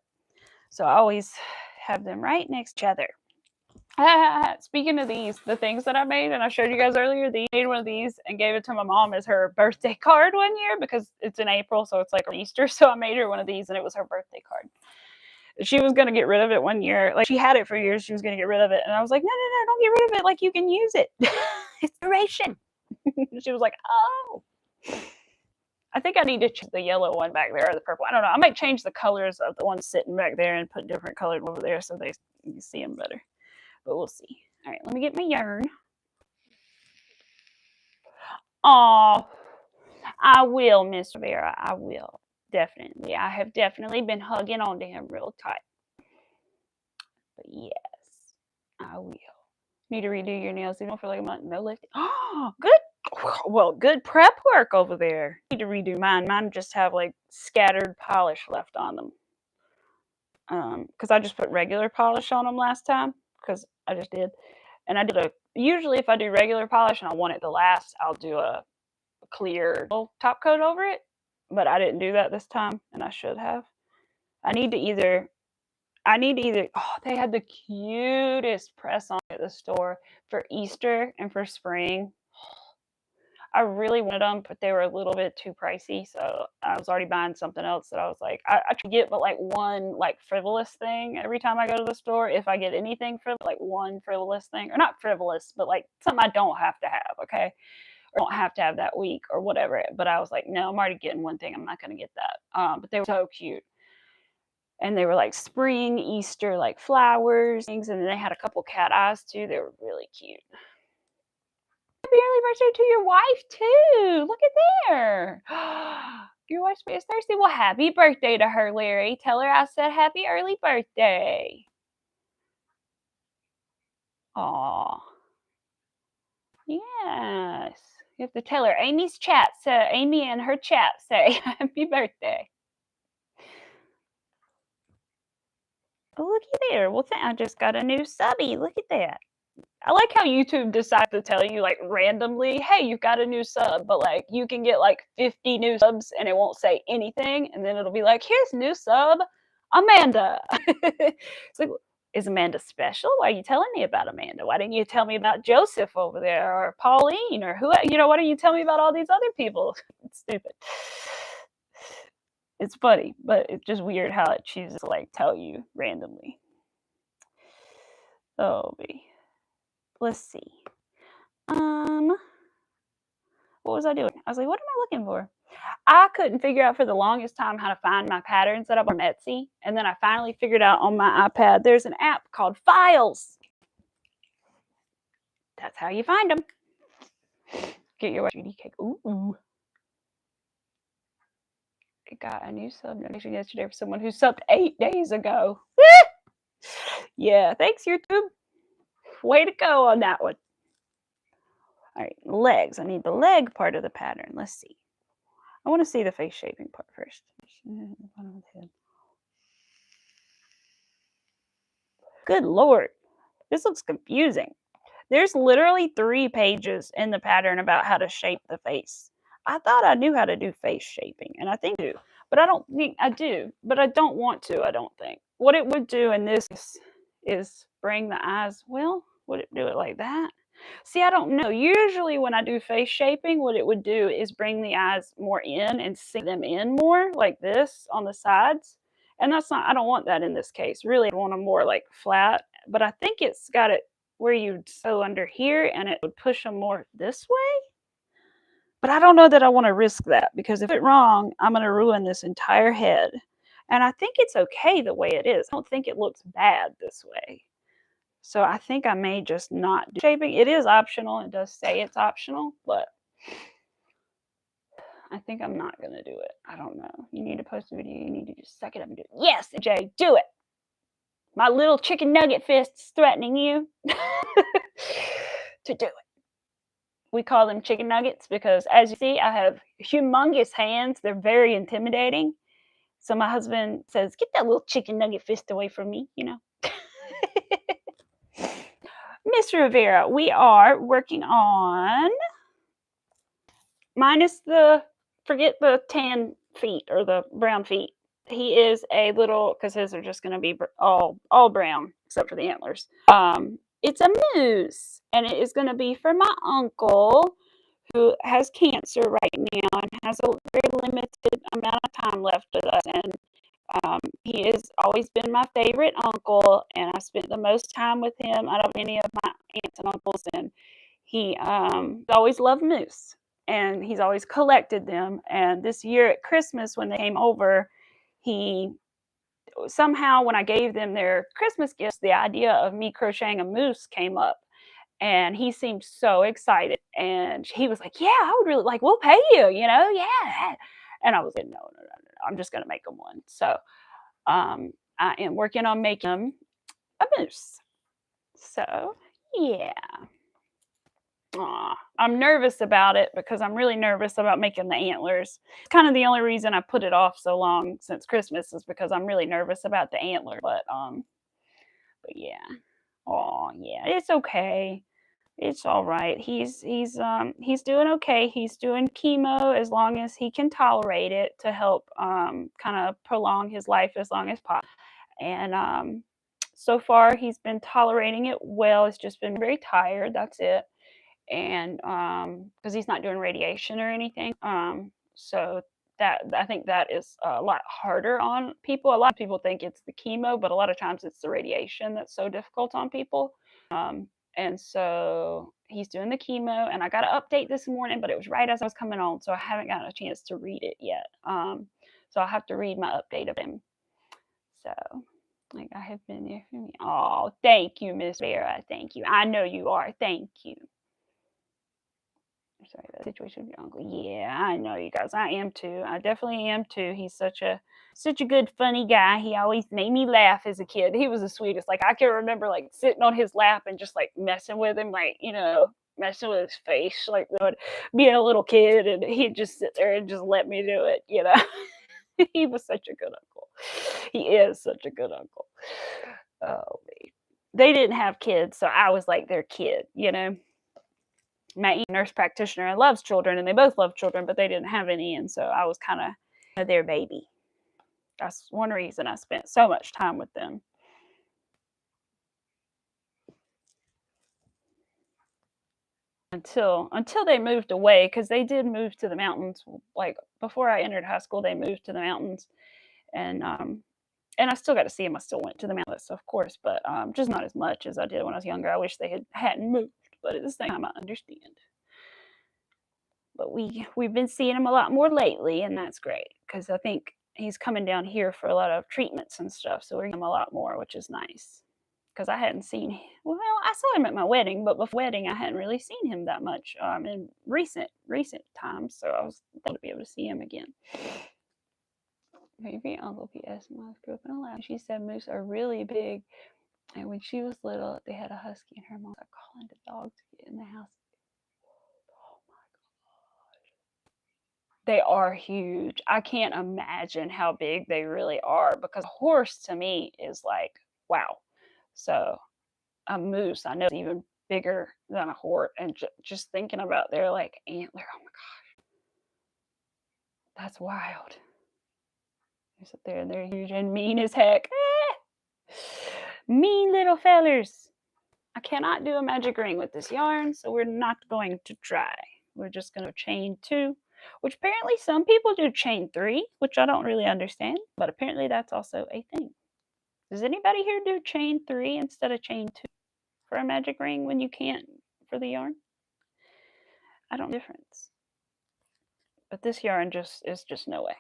So I always have them right next to each other. Speaking of these, the things that I made, and I showed you guys earlier, I made one of these and gave it to my mom as her birthday card one year because it's in April, so it's like Easter. So I made her one of these and it was her birthday card. She was going to get rid of it one year. Like, she had it for years. She was going to get rid of it. And I was like, no, don't get rid of it. Like, you can use it. It's duration. She was like, oh. I think I need to change the yellow one back there or the purple. I don't know. I might change the colors of the ones sitting back there and put different colors over there so you can see them better. But we'll see. All right, let me get my yarn. Oh, I will, Miss Vera. I will. Definitely. I have definitely been hugging onto him real tight. But yes, I will. Need to redo your nails even for like a month. No lifting. Oh, good. Well, good prep work over there. Need to redo mine. Mine just have like scattered polish left on them. Because I just put regular polish on them last time. Because I just did. And I did usually if I do regular polish and I want it to last, I'll do a clear top coat over it. But I didn't do that this time, and I should have. I need to either, oh, they had the cutest press on at the store for Easter and for spring. I really wanted them, but they were a little bit too pricey, so I was already buying something else that I was like, I try to get but like one like frivolous thing every time I go to the store. If I get anything for like one frivolous thing, or not frivolous, but like something I don't have to have, okay? Or don't have to have that week or whatever. But I was like, no, I'm already getting one thing. I'm not going to get that. But they were so cute. And they were like spring, Easter, like flowers, things. And then they had a couple cat eyes too. They were really cute. Happy early birthday to your wife too. Look at there. Your wife's birthday is Thursday. Well, happy birthday to her, Larry. Tell her I said happy early birthday. Aw. Yes. You have to tell her. Amy and her chat say happy birthday. Oh, looky there. Well, I just got a new subby. Look at that. I like how YouTube decides to tell you, like, randomly, hey, you've got a new sub. But, like, you can get, like, 50 new subs and it won't say anything. And then it'll be like, here's new sub, Amanda. It's like, is Amanda special? Why are you telling me about Amanda? Why didn't you tell me about Joseph over there or Pauline or who, why don't you tell me about all these other people? It's stupid. It's funny, but it's just weird how it chooses to like tell you randomly. Oh, let's see. What was I doing? I was like, what am I looking for? I couldn't figure out for the longest time how to find my patterns that I bought on Etsy, and then I finally figured out on my iPad there's an app called Files. That's how you find them. Get your 3D cake. Ooh. I got a new sub notification yesterday for someone who subbed 8 days ago. Yeah, thanks, YouTube. Way to go on that one. All right, legs. I need the leg part of the pattern. Let's see. I want to see the face shaping part first. Good Lord. This looks confusing. There's literally 3 pages in the pattern about how to shape the face. I thought I knew how to do face shaping, and I think I do, but I don't think I do, but I don't want to, I don't think. What it would do in this is bring the eyes, well, would it do it like that? See, I don't know. Usually when I do face shaping, what it would do is bring the eyes more in and sink them in more like this on the sides. And that's not, I don't want that in this case. Really, I want them more like flat, but I think it's got it where you'd sew under here and it would push them more this way. But I don't know that I want to risk that, because if it's wrong, I'm going to ruin this entire head. And I think it's okay the way it is. I don't think it looks bad this way. So I think I may just not do shaping. It is optional. It does say it's optional, but I think I'm not going to do it. I don't know. You need to post a video. You need to just suck it up and do it. Yes, Jay, do it. My little chicken nugget fist is threatening you to do it. We call them chicken nuggets because, as you see, I have humongous hands. They're very intimidating. So my husband says, get that little chicken nugget fist away from me, Miss Rivera, we are working on, minus forget the tan feet or the brown feet. He is a little, because his are just going to be all brown except for the antlers. It's a moose, and it is going to be for my uncle who has cancer right now and has a very limited amount of time left with us. And He has always been my favorite uncle, and I spent the most time with him out of any of my aunts and uncles. And he always loved moose, and he's always collected them. And this year at Christmas, when they came over, he somehow, when I gave them their Christmas gifts, the idea of me crocheting a moose came up. And he seemed so excited. And he was like, "Yeah, I would really like, we'll pay you, yeah." And I was like, "No, no, no, no, no. I'm just going to make them one." So I am working on making them a moose. So, yeah. Aw, I'm nervous about it because I'm really nervous about making the antlers. It's kind of the only reason I put it off so long since Christmas is because I'm really nervous about the antler. But yeah. Oh yeah, it's okay. It's all right. He's doing okay. He's doing chemo as long as he can tolerate it to help kind of prolong his life as long as possible. And so far he's been tolerating it well. It's just been very tired. That's it. And because he's not doing radiation or anything, so that I think that is a lot harder on people. A lot of people think it's the chemo, but a lot of times it's the radiation that's so difficult on people. Um, and so he's doing the chemo, and I got an update this morning, but it was right as I was coming on, so I haven't gotten a chance to read it yet. So I'll have to read my update of him. So, like, I have been there for me. Oh, thank you, Miss Vera. Thank you. I know you are. Thank you. Sorry about the situation with your uncle. Yeah, I know, you guys. I am too. I definitely am too. He's such a good, funny guy. He always made me laugh as a kid. He was the sweetest. Like I can remember like sitting on his lap and just like messing with him, like messing with his face, like being a little kid, and he'd just sit there and just let me do it. He was such a good uncle. He is such a good uncle. Oh, man. They didn't have kids, so I was like their kid. My nurse practitioner loves children, and they both love children, but they didn't have any, and so I was kind of their baby. That's one reason I spent so much time with them. Until they moved away, because they did move to the mountains. Like before I entered high school, they moved to the mountains, and I still got to see them. I still went to the mountains, of course, but just not as much as I did when I was younger. I wish they hadn't moved, but at the same time, I understand. But we've been seeing him a lot more lately, and that's great because I think he's coming down here for a lot of treatments and stuff. So we're getting him a lot more, which is nice. Because I hadn't seen, well, I saw him at my wedding, but before wedding, I hadn't really seen him that much in recent times. So I was glad to be able to see him again. Maybe Uncle P.S. Mom grew up in a lab. She said moose are really big, and when she was little, they had a husky, and her mom started calling the dog to get in the house. They are huge. I can't imagine how big they really are because a horse to me is like, wow. So a moose, I know, is even bigger than a horse. And just thinking about their like antler, oh my gosh, that's wild. They sit there and they're huge and mean as heck. Mean little fellers. I cannot do a magic ring with this yarn, so we're not going to try. We're just going to chain 2. Which apparently some people do chain 3, which I don't really understand, but apparently that's also a thing. Does anybody here do chain 3 instead of chain 2 for a magic ring when you can't for the yarn? I don't know the difference. But this yarn is just no way.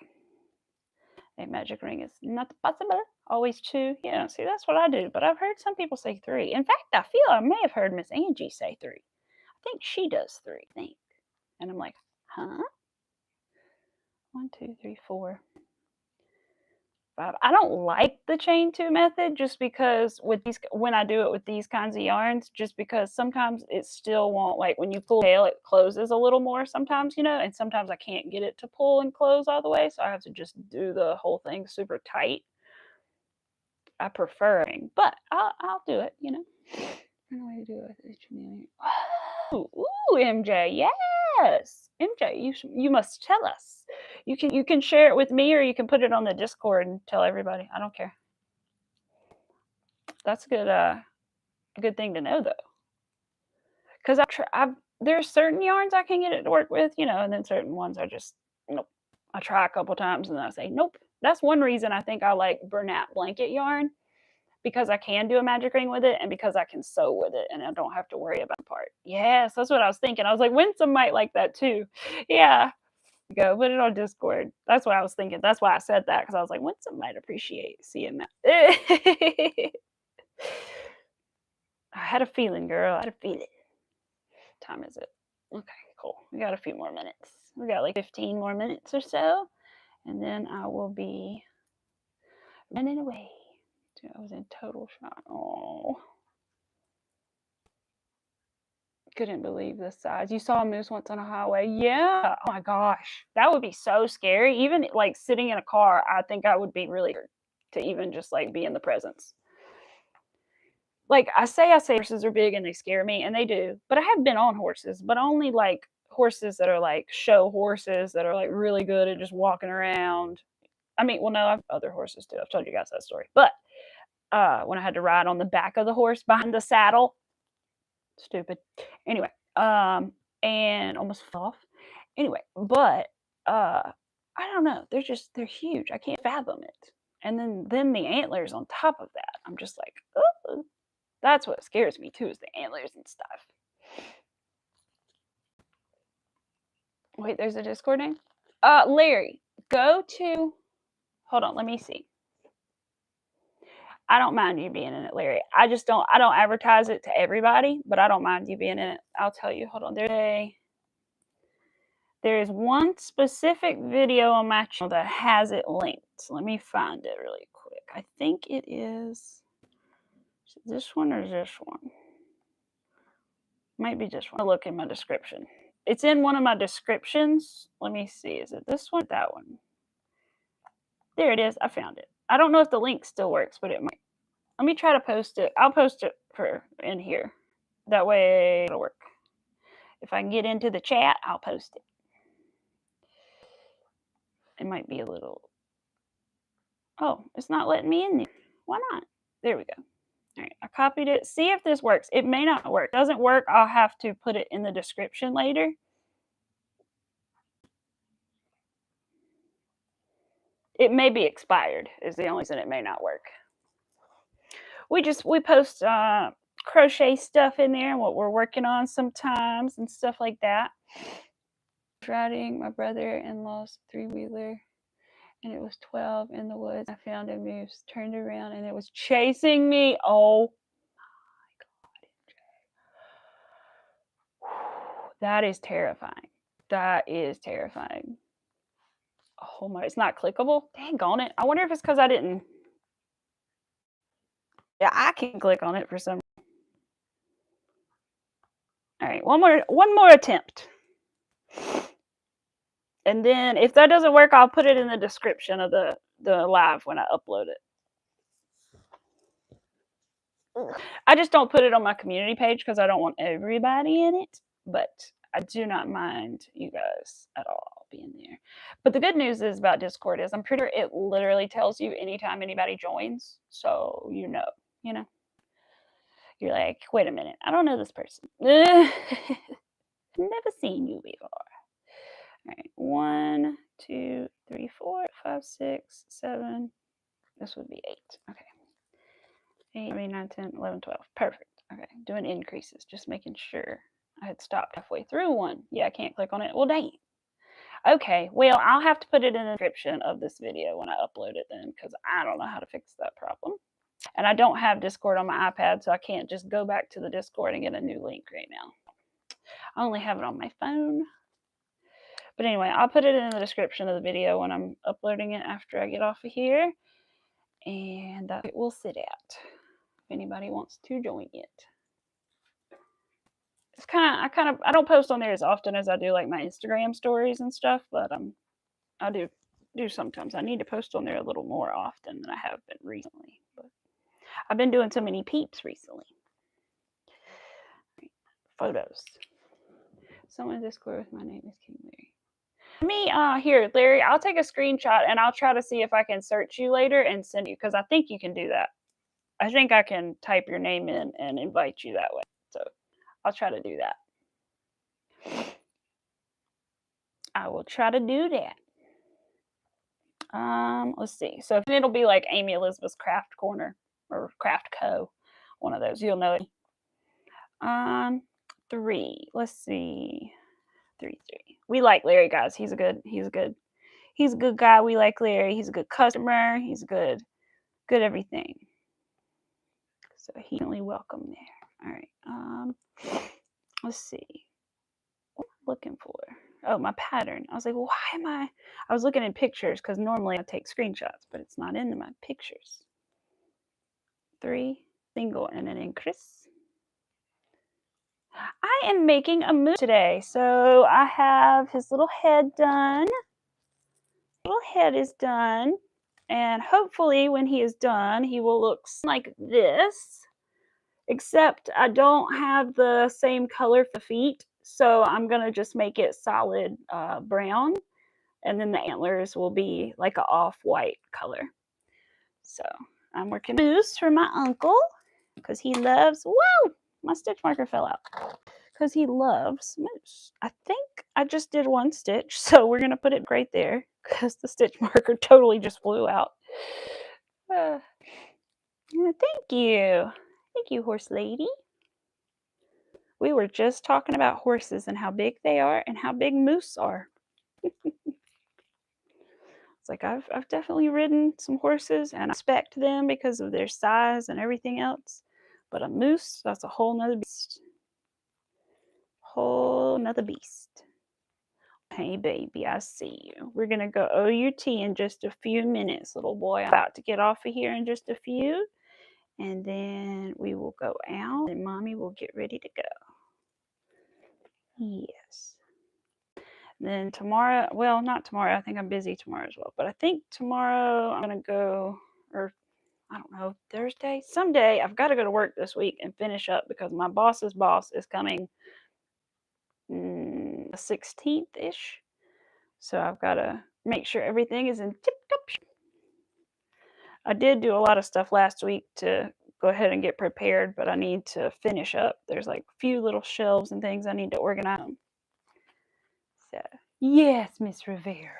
A magic ring is not possible. Always 2. Yeah, see, that's what I do, but I've heard some people say 3. In fact, I feel I may have heard Miss Angie say 3. I think she does 3, I think. And I'm like, huh? 1, 2, 3, 4, 5. I don't like the chain 2 method just because when I do it with these kinds of yarns, just because sometimes it still won't, like when you pull the tail, it closes a little more sometimes, and sometimes I can't get it to pull and close all the way, so I have to just do the whole thing super tight. I prefer it, but I'll do it, I don't know how to do it with HML. Ooh, MJ, yes, MJ, you must tell us. You can share it with me, or you can put it on the Discord and tell everybody. I don't care. That's a good thing to know though, because there's certain yarns I can get it to work with, and then certain ones I just nope. I try a couple times and then I say nope, That's one reason I think I like Bernat blanket yarn, because I can do a magic ring with it and because I can sew with it and I don't have to worry about the part. Yes, that's what I was thinking. I was like, Winsome might like that too. Yeah. Go put it on Discord. That's what I was thinking. That's why I said that, because I was like, Winsome might appreciate seeing that. I had a feeling, girl. I had a feeling. What time is it? Okay, cool. We got a few more minutes. We got like 15 more minutes or so, and then I will be running away. I was in total shock. Oh, couldn't believe the size. You saw a moose once on a highway? Yeah. Oh my gosh, that would be so scary. Even like sitting in a car, I think I would be really scared to even just like be in the presence. Like I say horses are big and they scare me, and they do. But I have been on horses, but only like horses that are like show horses that are like really good at just walking around. I mean, well, no, I've other horses too. I've told you guys that story. But when I had to ride on the back of the horse behind the saddle, stupid. Anyway, and almost fell off. Anyway, but I don't know. They're huge. I can't fathom it. And then the antlers on top of that. I'm just like, oh. That's what scares me too, is the antlers and stuff. Wait, there's a Discord name? Larry, go to, hold on, let me see. I don't mind you being in it, Larry. I don't advertise it to everybody, but I don't mind you being in it. I'll tell you, hold on. There is one specific video on my channel that has it linked. Let me find it really quick. I think it is this one or this one. Might be this one. I'll look in my description. It's in one of my descriptions. Let me see. Is it this one or that one? There it is. I found it. I don't know if the link still works, but it might. Let me try to post it. I'll post it in here. That way it'll work. If I can get into the chat, I'll post it. It might be a little... Oh, it's not letting me in there. Why not? There we go. All right, I copied it. See if this works. It may not work. If it doesn't work, I'll have to put it in the description later. It may be expired is the only reason it may not work. We post crochet stuff in there and what we're working on sometimes and stuff like that. Riding my brother-in-law's three-wheeler, and it was 12 in the woods. I found a moose, turned around, and it was chasing me. Oh my God. That is terrifying. That is terrifying. Oh my, it's not clickable? Dang on it. I wonder if it's because I didn't. Yeah, I can click on it for some. All right, one more attempt. And then if that doesn't work, I'll put it in the description of the live when I upload it. I just don't put it on my community page because I don't want everybody in it, but I do not mind you guys at all being there. But the good news is about Discord is I'm pretty sure it literally tells you anytime anybody joins, so you know. You're like, wait a minute, I don't know this person. Never seen you before. All right, 1, 2, 3, 4, 5, 6, 7. This would be 8. Okay. 8, 9, 10, 11, 12. Perfect. Okay, doing increases, just making sure. I had stopped halfway through one. Yeah, I can't click on it. Well, dang. Okay, well, I'll have to put it in the description of this video when I upload it then, because I don't know how to fix that problem. And I don't have Discord on my iPad, so I can't just go back to the Discord and get a new link right now. I only have it on my phone. But anyway, I'll put it in the description of the video when I'm uploading it after I get off of here. And it will sit at if anybody wants to join it. It's I don't post on there as often as I do like my Instagram stories and stuff, but I do sometimes. I need to post on there a little more often than I have been recently. But I've been doing so many peeps recently. Photos. Someone Discord with my name is King Larry. Here, Larry, I'll take a screenshot and I'll try to see if I can search you later and send you, because I think you can do that. I think I can type your name in and invite you that way. So I'll try to do that. I will try to do that. Let's see. So it'll be like Amy Elizabeth's Craft Corner or CraftCo, one of those. You'll know it. 3. Let's see. 3. We like Larry, guys. He's a good guy. We like Larry. He's a good customer. He's good everything. So he's really welcome there. All right. Let's see. What am I looking for? Oh, my pattern. I was like, why am I was looking in pictures because normally I take screenshots, but it's not in my pictures. 3 single and an increase. I am making a moose today. So I have his little head done. Little head is done. And hopefully when he is done, he will look like this. Except I don't have the same color for the feet. So I'm going to just make it solid brown. And then the antlers will be like an off-white color. So I'm working moose for my uncle. Because he loves, whoa, my stitch marker fell out. Because he loves moose. I think I just did 1 stitch, so we're going to put it right there because the stitch marker totally just flew out. Thank you. Thank you, horse lady. We were just talking about horses and how big they are and how big moose are. It's like I've definitely ridden some horses and I respect them because of their size and everything else. But a moose, that's a whole nother beast. Whole nother beast. Hey baby, I see you. We're gonna go OUT in just a few minutes, little boy. I'm about to get off of here in just a few. And then we will go out and mommy will get ready to go. Yes. Then tomorrow, well, not tomorrow. I think I'm busy tomorrow as well. But I think tomorrow I'm going to go, or I don't know, Thursday? Someday I've got to go to work this week and finish up because my boss's boss is coming the 16th-ish. So I've got to make sure everything is in tip-top shape. I did do a lot of stuff last week to go ahead and get prepared, but I need to finish up. There's like a few little shelves and things I need to organize. So, yes, Miss Rivera.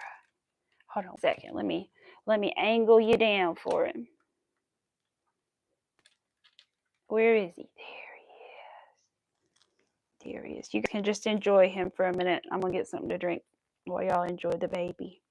Hold on a second. Let me angle you down for him. Where is he? There he is. You can just enjoy him for a minute. I'm gonna get something to drink while y'all enjoy the baby.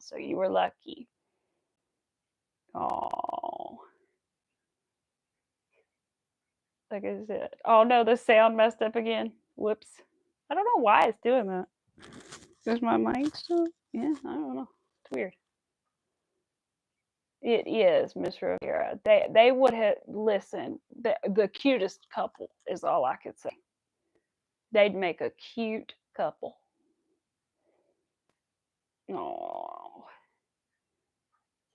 So you were lucky. Oh. Like I said. Oh no, the sound messed up again. Whoops. I don't know why it's doing that. Is my mic still? Yeah, I don't know. It's weird. It is, Miss Rivera. They would have listened. The cutest couple is all I could say. They'd make a cute couple. Oh.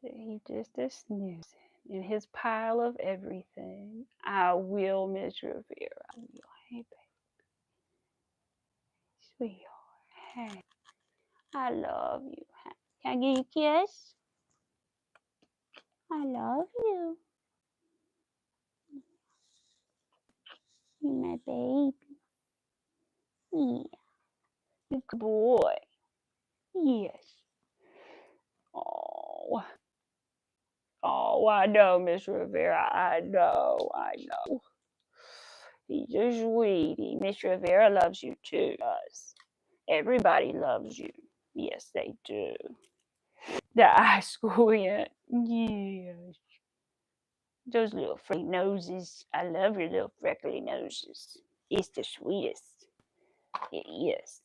He just a snoozing in his pile of everything. I will, Miss Rivera. I will. Hey, baby. Sweetheart. Hey. I love you. Can I give you a kiss? I love you. You're my baby. Yeah. Good boy. Yes. Oh. Oh, I know, Miss Rivera. I know. He's a sweetie. Miss Rivera loves you too. Everybody loves you. Yes, they do. The eye squint. Yes. Those little freckly noses. I love your little freckly noses. It's the sweetest. It is.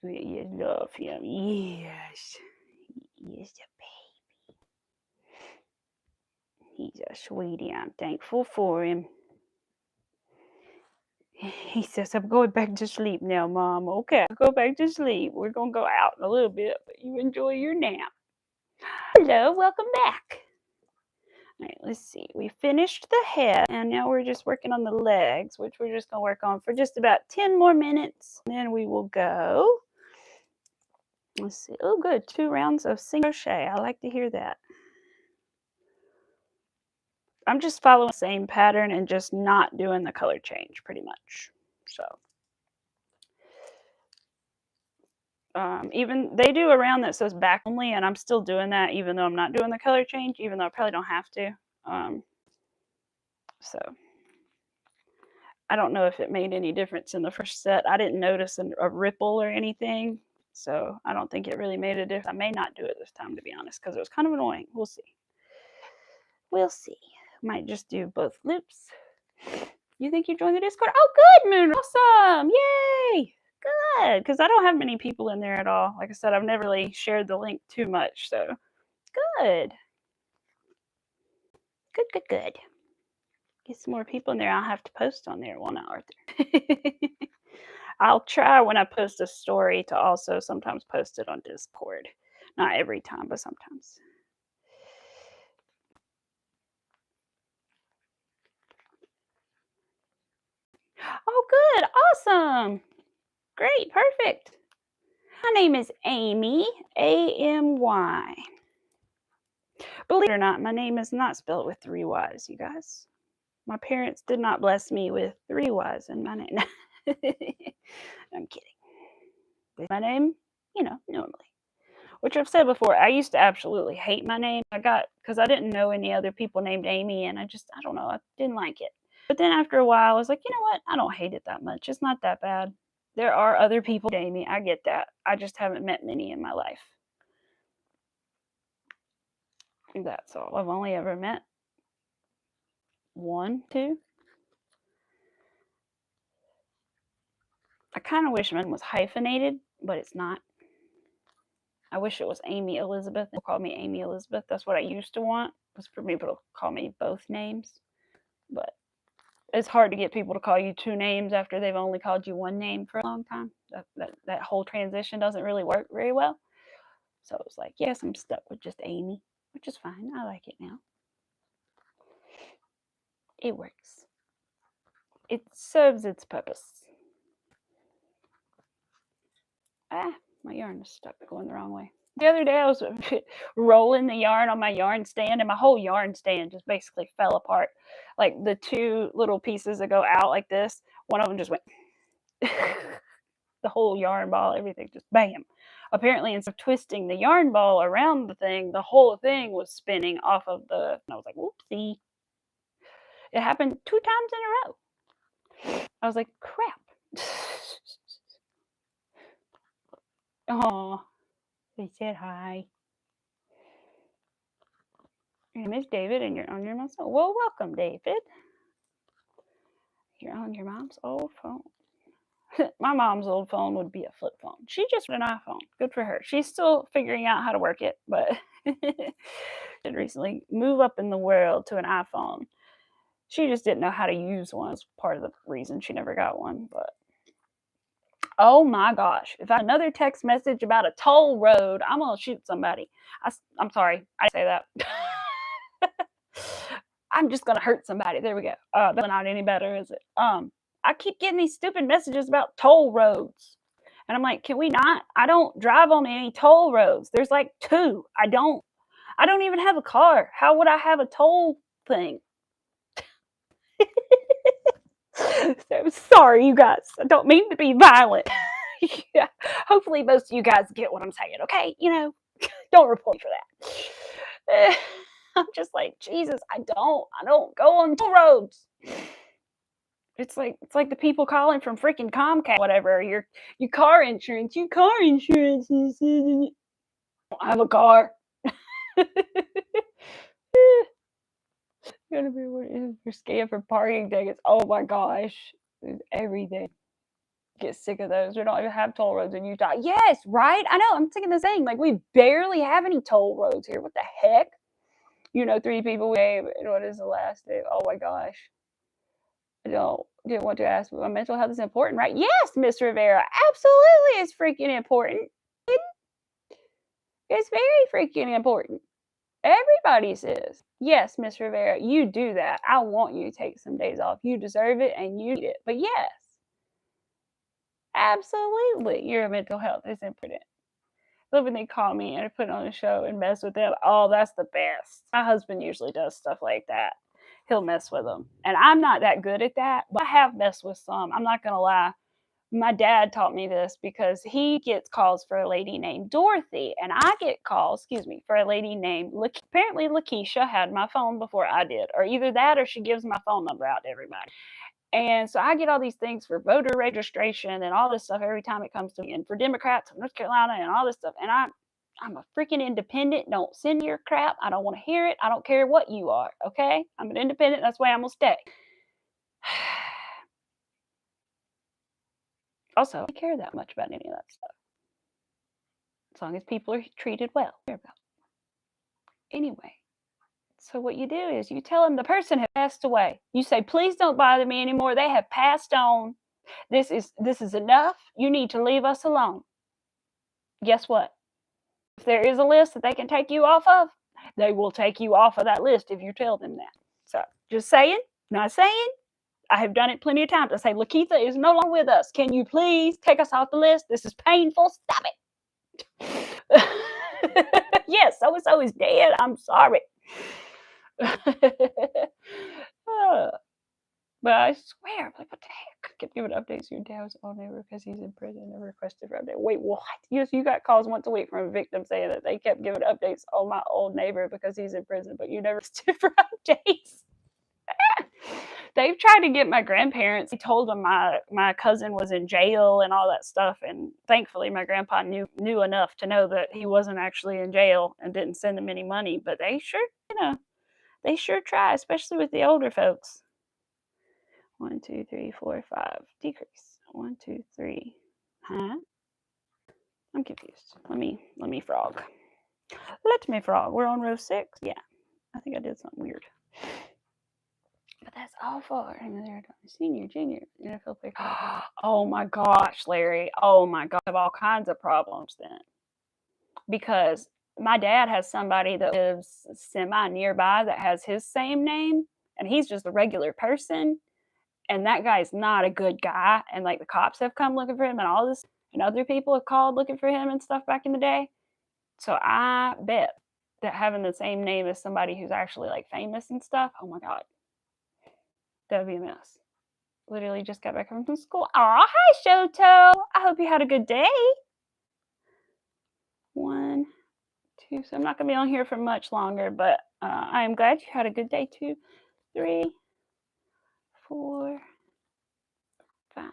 Yes, love him. Yes. He is the baby. He's a sweetie. I'm thankful for him. He says, I'm going back to sleep now, Mom. Okay, go back to sleep. We're going to go out in a little bit, but you enjoy your nap. Hello, welcome back. All right, let's see. We finished the head, and now we're just working on the legs, which we're just going to work on for just about 10 more minutes. Then we will go. Let's see. Oh, good. 2 rounds of single crochet. I like to hear that. I'm just following the same pattern and just not doing the color change pretty much. So even they do a round that says back only, and I'm still doing that even though I'm not doing the color change, even though I probably don't have to. So I don't know if it made any difference in the first set. I didn't notice a ripple or anything, so I don't think it really made a difference. I may not do it this time, to be honest, because it was kind of annoying. We'll see. We'll see. Might just do both loops. You think you joined the Discord? Oh, good, Moon. Awesome. Yay. Good. Because I don't have many people in there at all. Like I said, I've never really shared the link too much. So good. Good, good, good. Get some more people in there. I'll have to post on there, won't I, Arthur? I'll try when I post a story to also sometimes post it on Discord. Not every time, but sometimes. Oh, good. Awesome. Great. Perfect. My name is Amy, A-M-Y. Believe it or not, my name is not spelled with 3 Y's, you guys. My parents did not bless me with 3 Y's in my name. I'm kidding. My name, normally. Which I've said before, I used to absolutely hate my name. Because I didn't know any other people named Amy, and I don't know, I didn't like it. But then after a while, I was like, you know what? I don't hate it that much. It's not that bad. There are other people named Amy. I get that. I just haven't met many in my life. That's all. I've only ever met 1, 2. I kind of wish mine was hyphenated, but it's not. I wish it was Amy Elizabeth. They call me Amy Elizabeth. That's what I used to want, was for people to call me both names. But it's hard to get people to call you 2 names after they've only called you 1 name for a long time. That whole transition doesn't really work very well. So it's like, yes, I'm stuck with just Amy, which is fine. I like it now. It works. It serves its purpose. My yarn is stuck going the wrong way. The other day I was rolling the yarn on my yarn stand, and my whole yarn stand just basically fell apart. Like the 2 little pieces that go out like this, one of them just went. The whole yarn ball, everything just bam. Apparently, instead of twisting the yarn ball around the thing, the whole thing was spinning off of the. And I was like, whoopsie. It happened 2 times in a row. I was like, crap. Oh, they said hi. Your name is David, and you're on your mom's phone. Well, welcome, David. You're on your mom's old phone. My mom's old phone would be a flip phone. She just got an iPhone. Good for her. She's still figuring out how to work it, but did recently move up in the world to an iPhone. She just didn't know how to use one. It's part of the reason she never got one. But oh my gosh, if I have another text message about a toll road, I'm gonna shoot somebody. I'm sorry, I say that. I'm just gonna hurt somebody. There we go. That's not any better, is it? I keep getting these stupid messages about toll roads. And I'm like, can we not? I don't drive on any toll roads. There's like 2. I don't even have a car. How would I have a toll thing? So sorry, you guys. I don't mean to be violent. Yeah. Hopefully most of you guys get what I'm saying, okay? Don't report me for that. I'm just like, Jesus, I don't go on toll roads. It's like the people calling from freaking Comcast, whatever. Your car insurance. Your car insurance is. I have a car. Gonna be you're scammed for parking tickets. Oh my gosh, everything. Get sick of those. We don't even have toll roads in Utah. Yes, right. I know. I'm sick of the same. Like we barely have any toll roads here. What the heck? 3 people we gave. What is the last name? Oh my gosh. I didn't want to ask, but my mental health is important, right? Yes, Miss Rivera. Absolutely, it's freaking important. It's very freaking important. Everybody says, yes, Miss Rivera, you do that. I want you to take some days off. You deserve it and you need it. But yes, absolutely, your mental health is important. Love when they call me and I put on a show and mess with them. Oh, that's the best. My husband usually does stuff like that. He'll mess with them. And I'm not that good at that, but I have messed with some. I'm not going to lie. My dad taught me this because he gets calls for a lady named Dorothy, and I get calls, for a lady named apparently Lakeisha had my phone before I did, or either that or she gives my phone number out to everybody. And so I get all these things for voter registration and all this stuff every time it comes to me, and for Democrats in North Carolina and all this stuff. And I'm a freaking independent. Don't send your crap. I don't want to hear it. I don't care what you are. Okay? I'm an independent. That's why I'm gonna stay. Also, I don't care that much about any of that stuff. As long as people are treated well. Anyway, so what you do is you tell them the person has passed away. You say, please don't bother me anymore. They have passed on. This is enough. You need to leave us alone. Guess what? If there is a list that they can take you off of, they will take you off of that list if you tell them that. So just saying, not saying. I have done it plenty of times. I say, Lakeitha is no longer with us. Can you please take us off the list? This is painful. Stop it. Yes, so-and-so is dead. I'm sorry. But I swear, like, what the heck? I kept giving updates to your dad's old neighbor because he's in prison. Never requested for update. Wait, what? Yes, you got calls once a week from a victim saying that they kept giving updates on my old neighbor because he's in prison, but you never requested for updates. They've tried to get my grandparents. They told them my cousin was in jail and all that stuff, and thankfully my grandpa knew enough to know that he wasn't actually in jail and didn't send them any money. But they sure try, especially with the older folks. 1, 2, 3, 4, 5. Decrease. 1, 2, 3. Huh? I'm confused. Let me frog. Let me frog. We're on row 6. Yeah, I think I did something weird. But that's all for senior, junior, NFL player. Oh my gosh, Larry. Oh my God. I have all kinds of problems then. Because my dad has somebody that lives semi nearby that has his same name, and he's just a regular person. And that guy's not a good guy. And like the cops have come looking for him and all this, and other people have called looking for him and stuff back in the day. So I bet that having the same name as somebody who's actually like famous and stuff, oh my God. That would be a mess. Literally just got back from school. Aw, hi, Shoto. I hope you had a good day. 1, 2. So I'm not going to be on here for much longer, but I am glad you had a good day. 2, 3, 4, 5.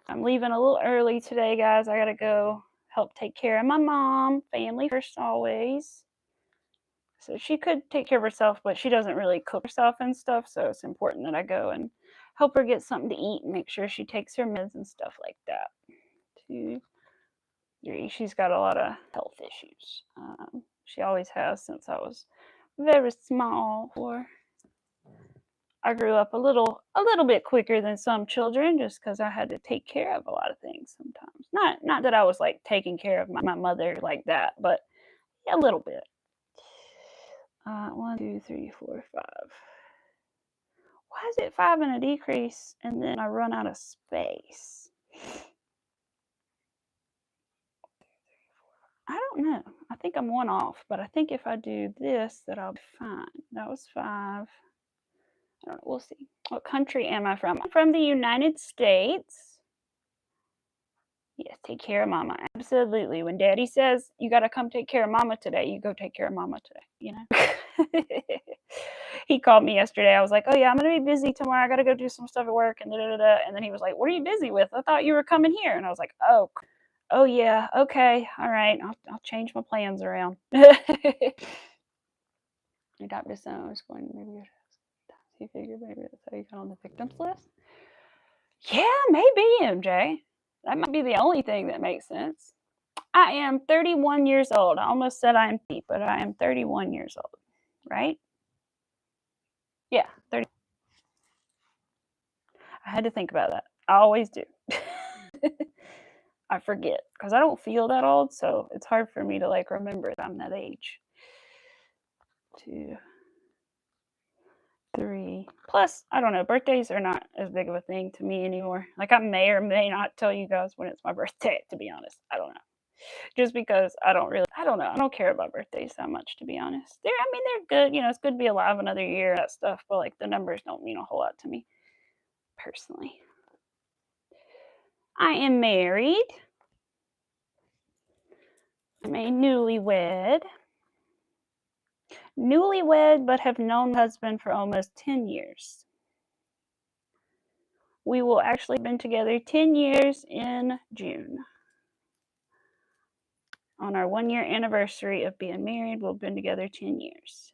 I'm leaving a little early today, guys. I got to go help take care of my mom. Family first always. So she could take care of herself, but she doesn't really cook herself and stuff. So it's important that I go and help her get something to eat and make sure she takes her meds and stuff like that. 2, 3. She's got a lot of health issues. She always has since I was very small. 4. I grew up a little bit quicker than some children just because I had to take care of a lot of things sometimes. Not that I was like taking care of my mother like that, but a little bit. 1, 2, 3, 4, 5. Why is it 5 and a decrease and then I run out of space? I don't know. I think I'm 1 off, but I think if I do this, that I'll be fine. That was 5. I don't know. We'll see. What country am I from? I'm from the United States. Yes, take care of mama. Absolutely. When daddy says you got to come take care of mama today, you go take care of mama today, you know? He called me yesterday. I was like, oh, yeah, I'm going to be busy tomorrow. I got to go do some stuff at work and da da da. And then he was like, what are you busy with? I thought you were coming here. And I was like, oh, yeah. Okay. All right. I'll change my plans around. Your doctor said I was going to maybe he figured maybe that's how you got on the victims list. Yeah, maybe, MJ. That might be the only thing that makes sense. I am 31 years old. I almost said I am 30, but I am 31 years old, right? Yeah, 30. I had to think about that. I always do. I forget because I don't feel that old, so it's hard for me to like remember that I'm that age. 2, 3. Plus, I don't know, birthdays are not as big of a thing to me anymore. Like I may or may not tell you guys when it's my birthday, to be honest. I don't know. Just because I don't know. I don't care about birthdays that much, to be honest. They're good. You know, it's good to be alive another year, that stuff. But like the numbers don't mean a whole lot to me, personally. I am married. I'm a newlywed. But have known my husband for almost 10 years. We will actually have been together 10 years in June. On our 1-year anniversary of being married, we've been together 10 years.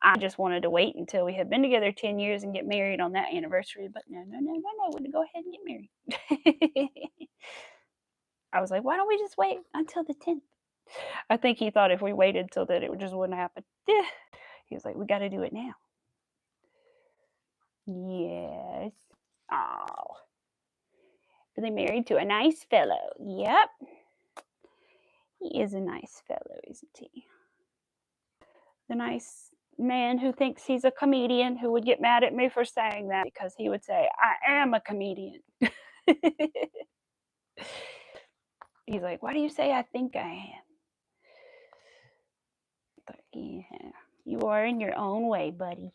I just wanted to wait until we had been together 10 years and get married on that anniversary, but no, we're going to go ahead and get married. I was like, why don't we just wait until the 10th? I think he thought if we waited till that, it just wouldn't happen. He was like, we got to do it now. Yes. Oh. Really married to a nice fellow. Yep. He is a nice fellow, isn't he? The nice man who thinks he's a comedian, who would get mad at me for saying that because he would say, I am a comedian. He's like, why do you say I think I am? But yeah, you are in your own way, buddy.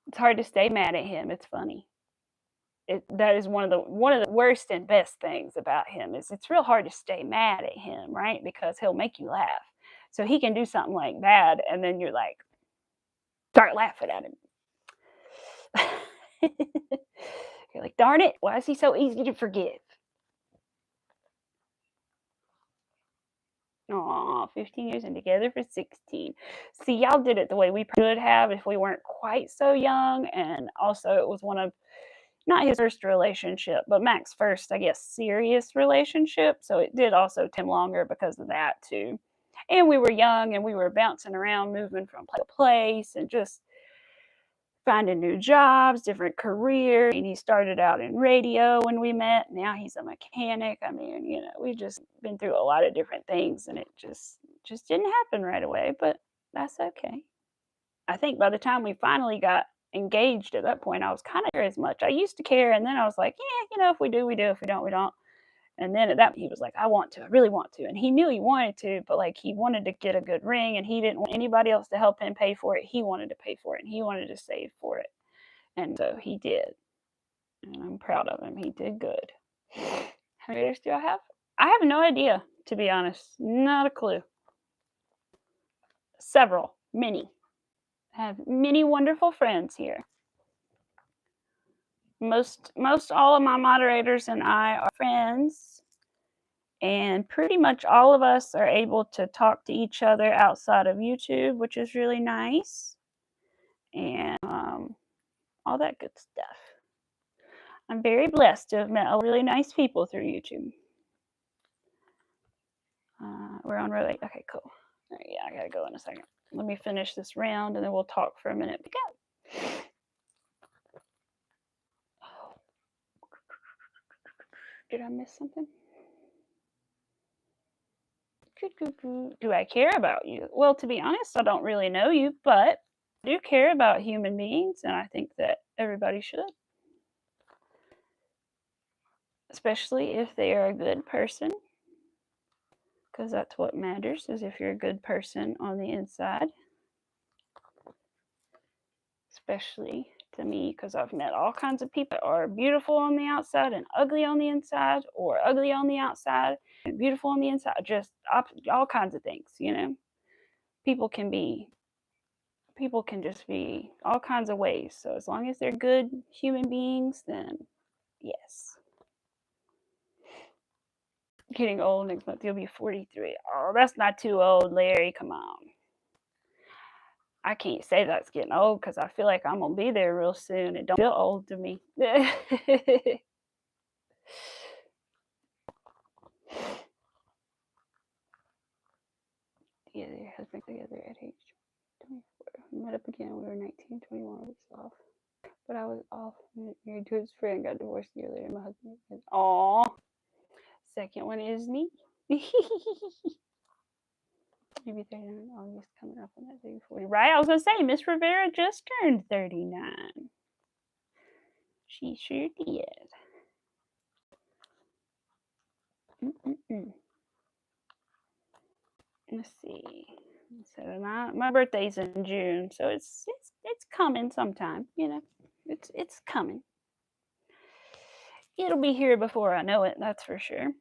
It's hard to stay mad at him. It's funny. That is one of the worst and best things about him is it's real hard to stay mad at him, right? Because he'll make you laugh. So he can do something like that, and then you're like, start laughing at him. You're like, darn it, why is he so easy to forgive? Aw, 15 years and together for 16. See, y'all did it the way we should have if we weren't quite so young. And also, it was one of, not his first relationship, but Mac's first, I guess, serious relationship. So it did also take him longer because of that, too. And we were young and we were bouncing around, moving from place to place and just finding new jobs, different careers. And he started out in radio when we met. Now he's a mechanic. I mean, you know, we've just been through a lot of different things and it just didn't happen right away, but that's okay. I think by the time we finally got engaged at that point, I was kind of care as much. I used to care and then I was like, yeah, you know, if we do, we do. If we don't, we don't. And then at that, he was like, I want to, I really want to. And he knew he wanted to, but like he wanted to get a good ring and he didn't want anybody else to help him pay for it. He wanted to pay for it and he wanted to save for it. And so he did. And I'm proud of him. He did good. How many years do I have? I have no idea, to be honest. Not a clue. Several. Many. I have many wonderful friends here. Most all of my moderators and I are friends, and pretty much all of us are able to talk to each other outside of YouTube, which is really nice, and all that good stuff. I'm very blessed to have met really nice people through YouTube. We're on row 8. Okay, cool. All right, yeah, I gotta go in a second. Let me finish this round, and then we'll talk for a minute. Go. Did I miss something? Do I care about you? Well, to be honest, I don't really know you, but I do care about human beings, and I think that everybody should. Especially if they are a good person, because that's what matters, is if you're a good person on the inside. Especially to me because I've met all kinds of people that are beautiful on the outside and ugly on the inside, or ugly on the outside and beautiful on the inside. Just all kinds of things, you know. People can just be all kinds of ways. So as long as they're good human beings, then yes. Getting old next month. You'll be 43. Oh, that's not too old, Larry. Come on. I can't say that's getting old because I feel like I'm gonna be there real soon. It don't feel old to me. Yeah, your husband together at age 24. We met up again. We were 19, 21 weeks off. But I was off married to his friend. Got divorced a year later. My husband. Aw. Second one is me. Maybe 39 August coming up on that day 40. Right? I was gonna say Miss Rivera just turned 39. She sure did. Let's see. So my birthday's in June, so it's coming sometime. You know, it's coming. It'll be here before I know it. That's for sure.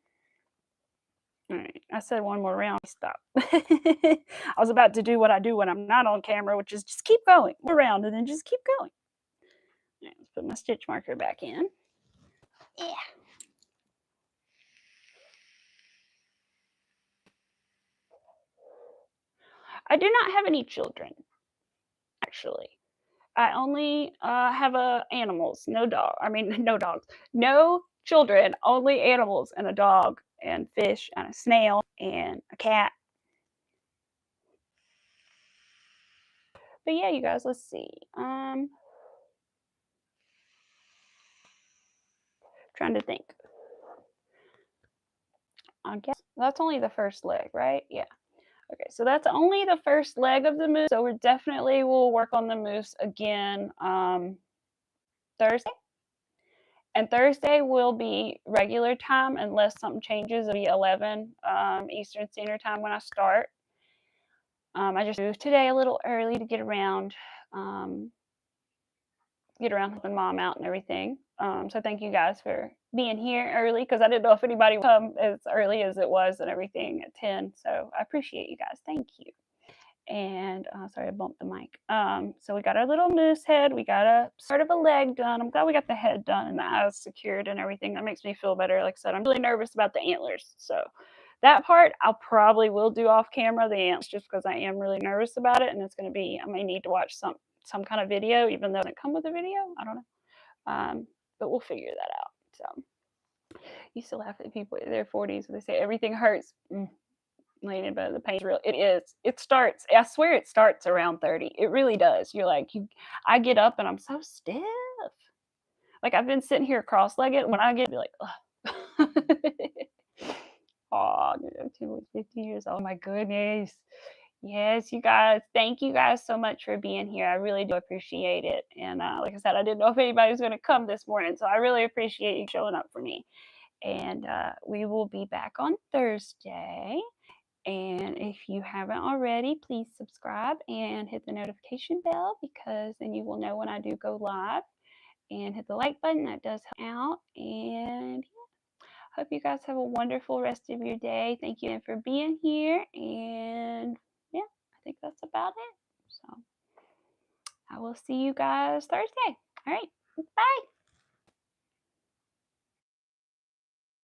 All right, I said one more round. Stop. I was about to do what I do when I'm not on camera, which is just keep going around and then just keep going. All right, let's put my stitch marker back in. Yeah. I do not have any children, actually. I only have animals, no dog. I mean, no dogs, no children, only animals, and a dog, and fish, and a snail, and a cat. But yeah, you guys, let's see. Trying to think. I guess that's only the first leg, right? Yeah. Okay, so that's only the first leg of the moose. So we definitely will work on the moose again Thursday. And Thursday will be regular time unless something changes. It'll be 11 Eastern Standard Time when I start. I just moved today a little early to get around helping mom out and everything. So thank you guys for being here early because I didn't know if anybody would come as early as it was and everything at 10. So I appreciate you guys. Thank you. And sorry, I bumped the mic. So we got our little moose head. We got a sort of a leg done. I'm glad we got the head done and the eyes secured and everything. That makes me feel better. Like I said, I'm really nervous about the antlers. So that part I'll probably will do off camera, the antlers, just because I am really nervous about it. And it's going to be, I may need to watch some kind of video, even though it doesn't come with a video. I don't know. But we'll figure that out. So you still laugh at people in their 40s when they say everything hurts. But the pain's real. It is. It starts. I swear it starts around 30. It really does. You're like, I get up and I'm so stiff. Like I've been sitting here cross-legged. When I get, be like, ugh. Oh, I'm 50 years old. Oh my goodness. Yes, you guys. Thank you guys so much for being here. I really do appreciate it. And like I said, I didn't know if anybody was going to come this morning, so I really appreciate you showing up for me. And we will be back on Thursday. And if you haven't already, please subscribe and hit the notification bell because then you will know when I do go live. And hit the like button. That does help out. And yeah, hope you guys have a wonderful rest of your day. Thank you for being here. And yeah, I think that's about it. So I will see you guys Thursday. All right. Bye.